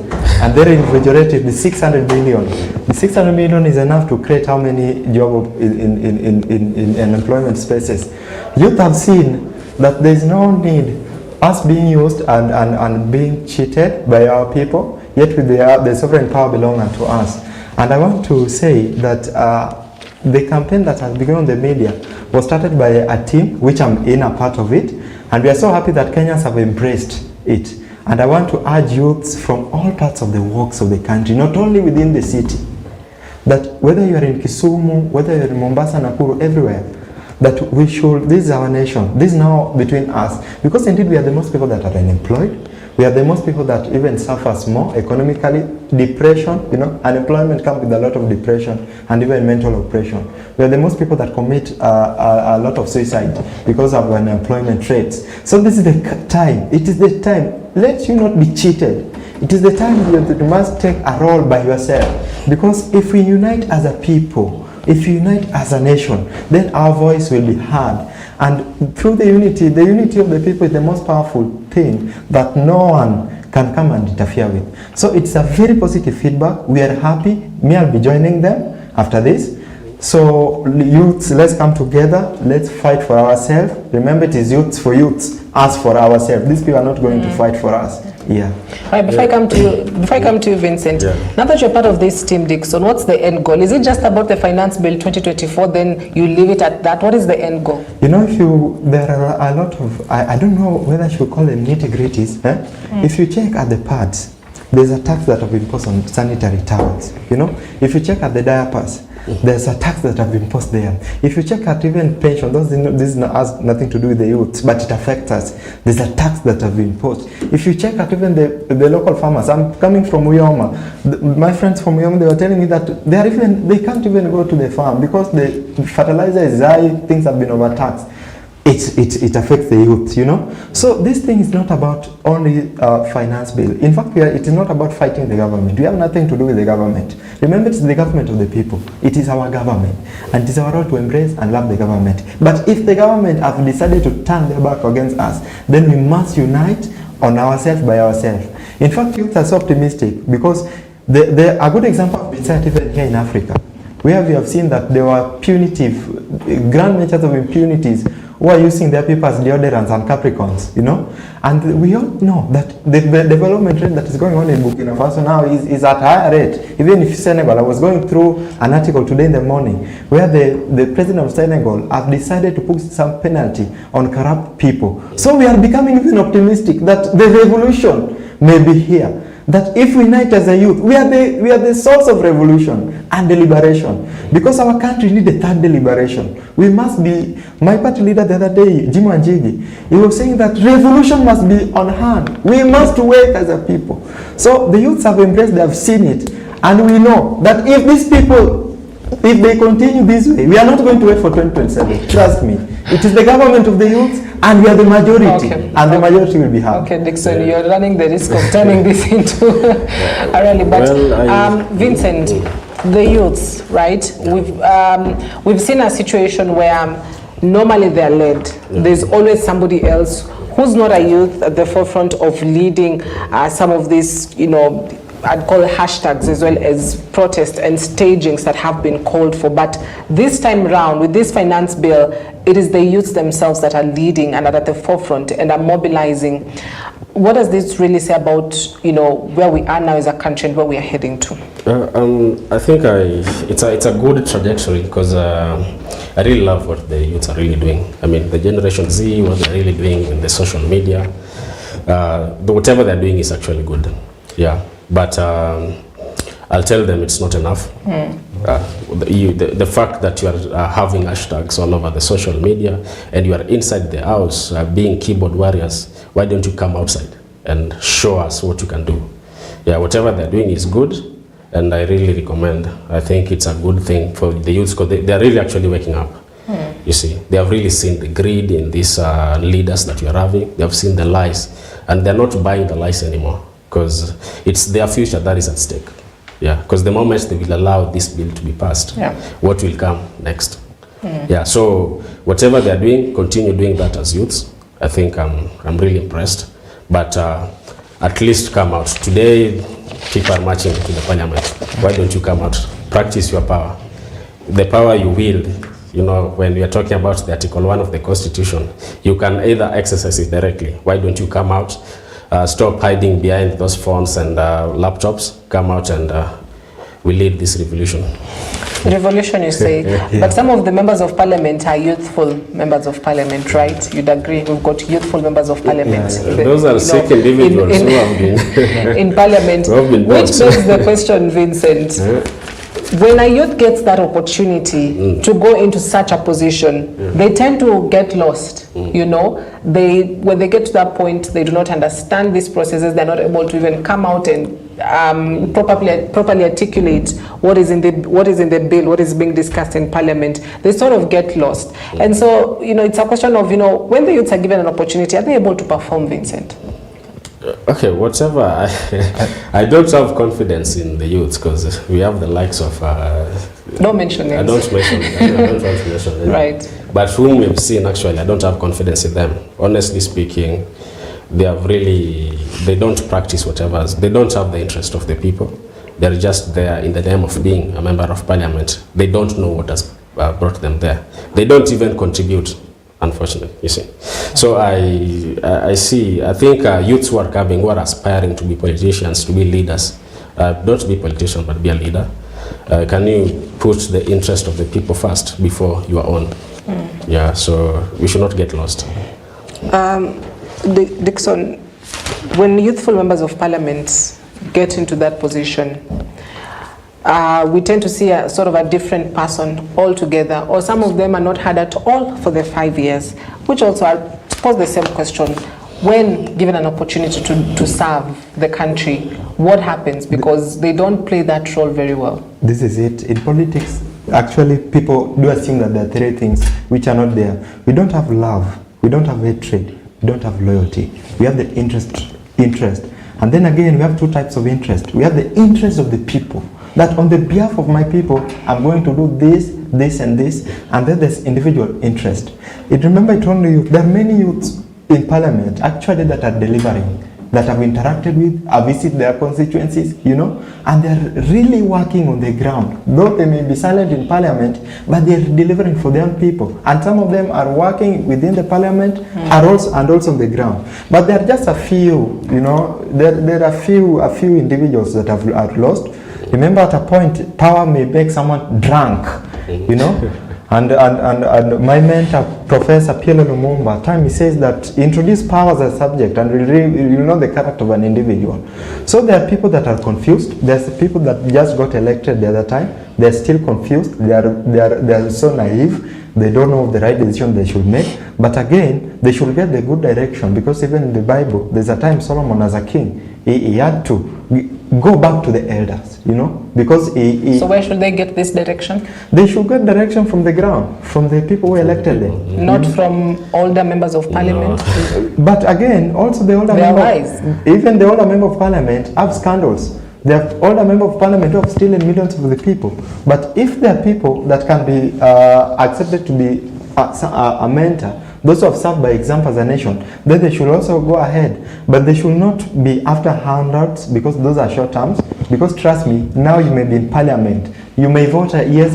And then in majority, the 600 million. The 600 million is enough to create how many jobs in employment spaces. Youth have seen that there is no need us being used and being cheated by our people, yet with the sovereign power belonging to us. And I want to say that the campaign that has begun on the media was started by a team, which I'm in a part of it, and we are so happy that Kenyans have embraced it. And I want to urge youths from all parts of the walks of the country, not only within the city, that whether you are in Kisumu, whether you are in Mombasa, Nakuru, everywhere, that we should, this is our nation, this is now between us, because indeed we are the most people that are unemployed, we are the most people that even suffers more economically, depression, unemployment comes with a lot of depression and even mental oppression. We are the most people that commit a lot of suicide because of unemployment rates. So this is the time, it is the time, let you not be cheated. It is the time you must take a role by yourself, because if we unite as a people, if we unite as a nation, then our voice will be heard. And through the unity of the people is the most powerful thing that no one can come and interfere with. So it's a very positive feedback. We are happy. Me, I'll be joining them after this. So youths, let's come together. Let's fight for ourselves. Remember, it is youths for youths, us for ourselves. These people are not going to fight for us. Yeah. All right, before I come to you, Vincent, now that you're part of this team, Dixon, what's the end goal? Is it just about the Finance Bill 2024, then you leave it at that? What is the end goal? There are a lot of, I don't know whether I should call them nitty-gritties. If you check at the pads, there's a tax that have been imposed on sanitary towels. If you check at the diapers, there's a tax that have been imposed there. If you check at even pension, this has nothing to do with the youth, but it affects us. There's a tax that have been imposed. If you check at even the local farmers, I'm coming from Uyoma. My friends from Uyoma, they were telling me that they can't even go to the farm because the fertilizer is high, things have been overtaxed. It affects the youth, So this thing is not about only finance bill. In fact, it is not about fighting the government. We have nothing to do with the government. Remember, it's the government of the people. It is our government. And it is our role to embrace and love the government. But if the government have decided to turn their back against us, then we must unite on ourselves by ourselves. In fact, youth are so optimistic because a good example of been even here in Africa, where we have seen that there were punitive, grand measures of impunities who are using their people as deodorants and Capricorns, And we all know that the development rate that is going on in Burkina Faso now is at a higher rate. Even if Senegal, I was going through an article today in the morning where the president of Senegal have decided to put some penalty on corrupt people. So we are becoming even optimistic that the revolution may be here. That if we unite as a youth, we are the source of revolution and the liberation. Because our country needs a third liberation. We must be, my party leader the other day, Jim Wanjigi, he was saying that revolution must be on hand. We must work as a people. So the youths have embraced, they have seen it. And we know that if these people, if they continue this way, we are not going to wait for 2027. Trust me. It is the government of the youth, and we are the majority, the majority will be happy. Okay, Dixon, you're running the risk of turning this into a rally. But Vincent, the youths, right? We've seen a situation where normally they're led. There's always somebody else who's not a youth at the forefront of leading some of these, I'd call hashtags as well as protests and stagings that have been called for. But this time around, with this finance bill, it is the youths themselves that are leading and are at the forefront and are mobilizing. What does this really say about, where we are now as a country and where we are heading to? I think it's a good trajectory because I really love what the youths are really doing. I mean, the Generation Z, what they're really doing in the social media, whatever they're doing is actually good. Yeah. But I'll tell them it's not enough. the fact that you are having hashtags all over the social media and you are inside the house being keyboard warriors, why don't you come outside and show us what you can do? Yeah, whatever they're doing is good, and I really recommend. I think it's a good thing for the youth because they are really actually waking up. You see, they have really seen the greed in these leaders that you are having. They have seen the lies, and they're not buying the lies anymore because it's their future that is at stake. Yeah, because the moment they will allow this bill to be passed, what will come next? Yeah, so whatever they're doing, continue doing that as youths. I think I'm really impressed. But at least come out. Today, people are marching to the parliament. Why don't you come out? Practice your power. The power you wield, you know, when we are talking about the Article 1 of the Constitution, you can either exercise it directly. Why don't you come out? Stop hiding behind those phones and laptops. Come out and we lead this revolution. Revolution, you say, but some of the members of parliament are youthful members of parliament, right? You'd agree we've got youthful members of parliament. Those are sick individuals who have been in parliament, which begs the question, Vincent. When a youth gets that opportunity to go into such a position, they tend to get lost. You know, when they get to that point, they do not understand these processes. They're not able to even come out and properly articulate what is in the bill, what is being discussed in parliament. They sort of get lost. And so, you know, it's a question of, you know, when the youths are given an opportunity, are they able to perform, Vincent? Okay, whatever. I don't have confidence in the youth because we have the likes of. Don't mention names. I don't mention. I don't want to mention names. Right. But whom we've seen, actually, I don't have confidence in them. Honestly speaking, they don't practice whatever. They don't have the interest of the people. They're just there in the name of being a member of parliament. They don't know what has brought them there. They don't even contribute. Unfortunately, you see. So I think youths who are coming, who are aspiring to be politicians, to be leaders, not be politicians, but be a leader. Can you put the interest of the people first before your own? Yeah, so we should not get lost. Dixon, when youthful members of parliament get into that position, we tend to see a sort of a different person altogether, or some of them are not had at all for the 5 years, which also I pose the same question. When given an opportunity to serve the country, what happens? Because they don't play that role very well. This is it. In politics, actually, people do assume that there are three things which are not there. We don't have love, we don't have hatred, we don't have loyalty. We have the interest. And then again, we have two types of interest. We have the interest of the people, that on the behalf of my people, I'm going to do this, this, and this, and then there's individual interest. Remember I told you, there are many youths in parliament actually that are delivering, that I've interacted with, I visit their constituencies, you know, and they're really working on the ground. Though they may be silent in parliament, but they're delivering for their people. And some of them are working within the parliament and also on the ground. But there are just a few, you know, there are a few individuals that are lost. Remember, at a point, power may make someone drunk, you know. And my mentor, Professor Pielo Lumumba, at time he says that introduce power as a subject and you know the character of an individual. So there are people that are confused. There's people that just got elected the other time. They're still confused. They are so naive. They don't know the right decision they should make. But again, they should get the good direction, because even in the Bible, there's a time Solomon as a king, he had to go back to the elders, you know, because So where should they get this direction? They should get direction from the ground, from the people who elected them. Not from older members of parliament? No. But again, also the older even the older member of parliament have scandals. They have older member of parliament who have stolen millions of the people. But if there are people that can be accepted to be a mentor, those who have served by example as a nation, then they should also go ahead. But they should not be after handouts, because those are short terms. Because trust me, now you may be in parliament. You may vote yes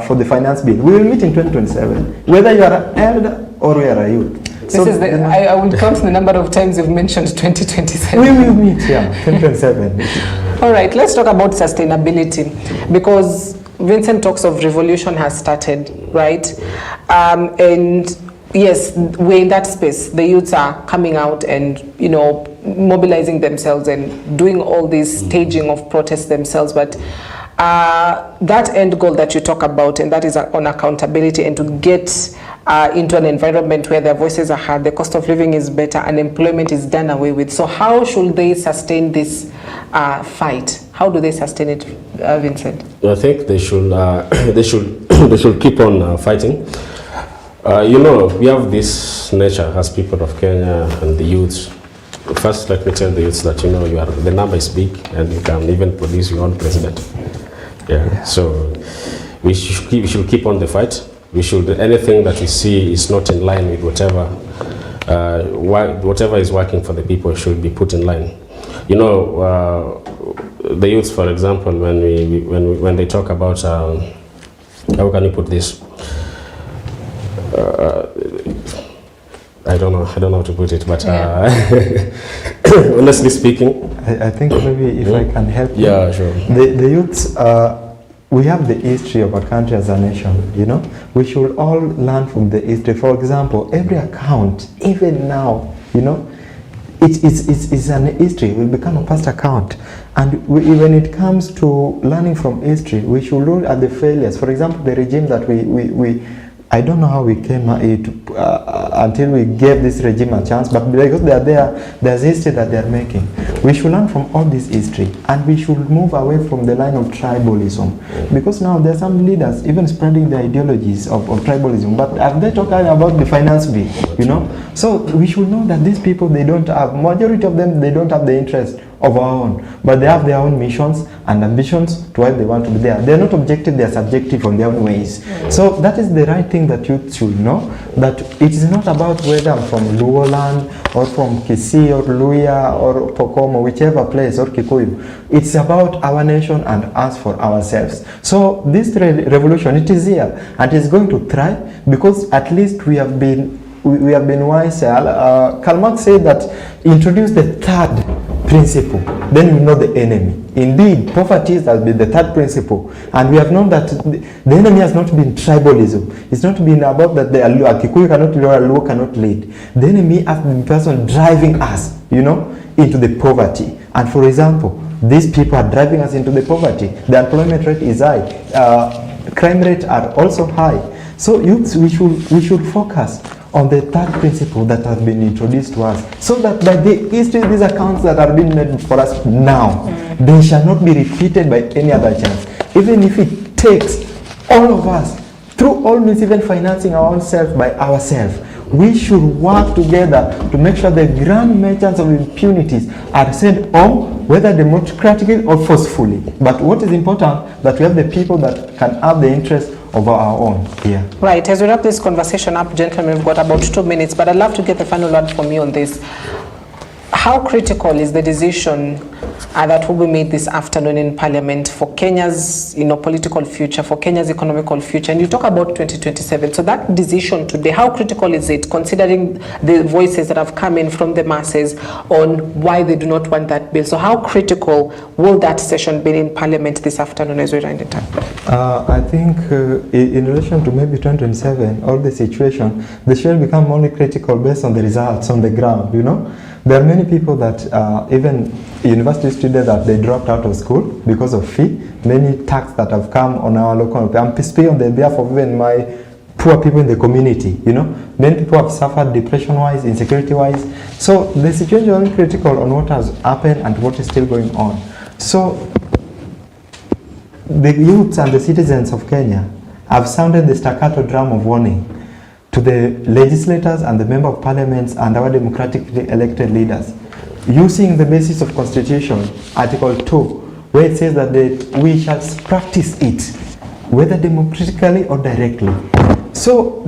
for the finance bill. We will meet in 2027, whether you are an elder or you are a youth. I will count the number of times you've mentioned 2027. We will meet, 2027. All right, let's talk about sustainability, because Vincent talks of revolution has started, right? And yes, we're in that space. The youths are coming out and, you know, mobilizing themselves and doing all this staging of protests themselves. But That end goal that you talk about, and that is on accountability, and to get into an environment where their voices are heard, the cost of living is better, unemployment is done away with. So how should they sustain this fight? How do they sustain it, Vincent? I think they should they should keep on fighting. You know, we have this nature as people of Kenya and the youths. First, let me tell the youths that, you know, the number is big and you can even produce your own president. Yeah. So we should keep on the fight. We should, anything that we see is not in line with whatever is working for the people should be put in line. You know, the youths, for example, when they talk about how can you put this? I don't know how to put it, but honestly speaking, I think maybe if I can help you. Yeah, sure. The youths, we have the history of a country as a nation, you know. We should all learn from the history. For example, every account, even now, you know, it's an history. It will become a past account. And when it comes to learning from history, we should look at the failures. For example, the regime that I don't know how we came until we gave this regime a chance, but because they are there, there's history that they are making. We should learn from all this history, and we should move away from the line of tribalism. Because now there are some leaders even spreading the ideologies of tribalism, but are they talking about the finance bill, you know? So we should know that these people, they don't have, majority of them, they don't have the interest of our own, but they have their own missions and ambitions to why they want to be there. They're not objective, they're subjective on their own ways. So that is the right thing that you should know, that it is not about whether I'm from Luo land or from Kisii or Luya or Pokomo, whichever place, or Kikuyu. It's about our nation and us for ourselves. So this revolution, it is here and it's going to thrive because at least we have been wise. Karl Marx said that introduce the third principle, then you know the enemy. Indeed, poverty has been the third principle, and we have known that the enemy has not been tribalism. It's not been about that the Kikuyu cannot lead or Luo cannot lead. The enemy has been the person driving us, you know, into the poverty. And for example, these people are driving us into the poverty. The unemployment rate is high. Crime rates are also high. So youths, we should focus on the third principle that has been introduced to us, so that by the history, these accounts that are being made for us now, they shall not be repeated by any other chance. Even if it takes all of us, through all means, even financing our own self by ourselves, we should work together to make sure the grand merchants of impunities are sent home, whether democratically or forcefully. But what is important, that we have the people that can have the interest of our own here. Right, as we wrap this conversation up, gentlemen, we've got about 2 minutes, but I'd love to get the final word from you on this. How critical is the decision that will be made this afternoon in Parliament for Kenya's, political future, for Kenya's economical future? And you talk about 2027. So that decision today, how critical is it, considering the voices that have come in from the masses on why they do not want that bill? So how critical will that session be in Parliament this afternoon as we run the time? I think in relation to maybe 2027, all the situation, they should become only critical based on the results on the ground, you know. There are many people that even university students that they dropped out of school because of fee. Many tax that have come on our local. I'm speaking on the behalf of even my poor people in the community. You know, many people have suffered depression-wise, insecurity-wise. So the situation is only critical on what has happened and what is still going on. So the youths and the citizens of Kenya have sounded the staccato drum of warning to the legislators and the member of parliaments and our democratically elected leaders, using the basis of Constitution, Article 2, where it says that we shall practice it, whether democratically or directly. So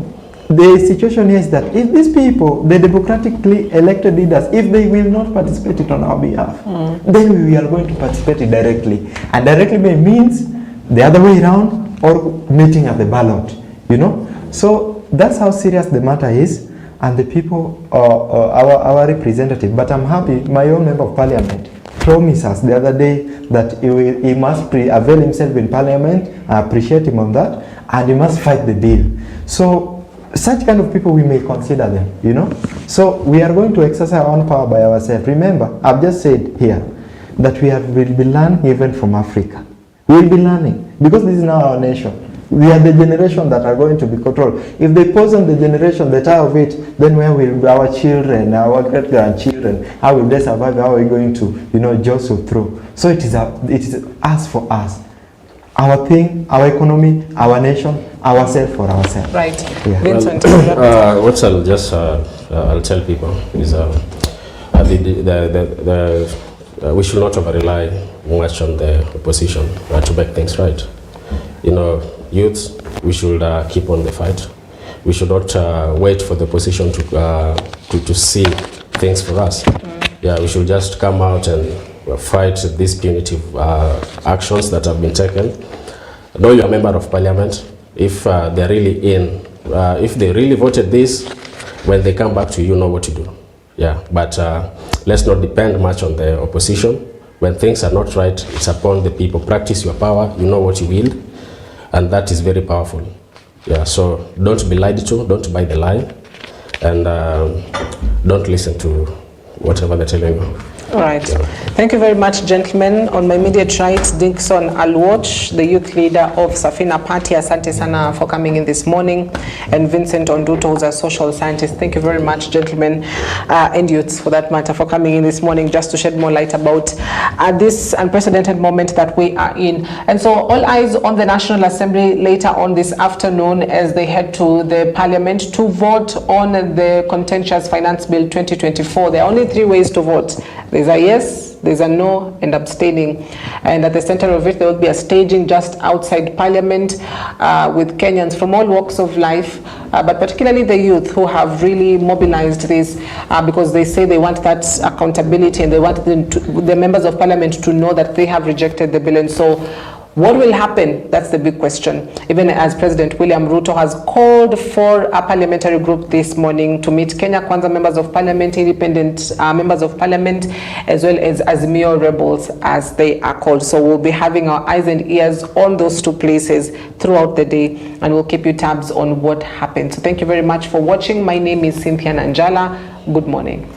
the situation is that if these people, the democratically elected leaders, if they will not participate it on our behalf, then we are going to participate it directly. And directly means the other way around, or meeting at the ballot, you know. So that's how serious the matter is, and the people, our representative. But I'm happy, my own member of parliament promised us the other day that he must avail himself in parliament. I appreciate him on that, and he must fight the bill. So such kind of people, we may consider them, you know. So we are going to exercise our own power by ourselves. Remember, I've just said here that we'll be learning even from Africa. We'll be learning because this is now our nation. We are the generation that are going to be controlled. If they poison the generation, the time of it, then where will our children, our great-grandchildren, how will they survive? How are we going to, jostle through? So it is us for us. Our thing, our economy, our nation, ourselves for ourselves. Right. Yeah. Vincent. What I'll just I'll tell people is we should not over-rely much on the opposition to make things right. Youths, we should keep on the fight. We should not wait for the opposition to see things for us. Yeah, we should just come out and fight these punitive actions that have been taken. Though you're a member of parliament, if they're really if they really voted this, when they come back to you, know what to do. Yeah, but let's not depend much on the opposition. When things are not right, it's upon the people. Practice your power, you know what you will, and that is very powerful. Yeah, so don't be lied to, don't buy the lie, and don't listen to whatever they're telling you. All right. Yeah. Thank you very much, gentlemen. On my immediate right, Dickson Alwatch, the youth leader of Safina Party. Asante sana for coming in this morning. And Vincent Onduto, who's a social scientist. Thank you very much, gentlemen, and youths, for that matter, for coming in this morning just to shed more light about this unprecedented moment that we are in. And so all eyes on the National Assembly later on this afternoon as they head to the Parliament to vote on the contentious Finance Bill 2024. There are only 3 ways to vote. There's a yes, there's a no, and abstaining. And at the center of it, there will be a staging just outside Parliament with Kenyans from all walks of life, but particularly the youth who have really mobilized this because they say they want that accountability and they want the members of Parliament to know that they have rejected the bill. And so what will happen? That's the big question. Even as President William Ruto has called for a parliamentary group this morning to meet Kenya Kwanza members of Parliament, independent members of Parliament, as well as Azimio rebels, as they are called. So we'll be having our eyes and ears on those 2 places throughout the day, and we'll keep you tabs on what happens. So thank you very much for watching. My name is Cynthia Nanjala. Good morning.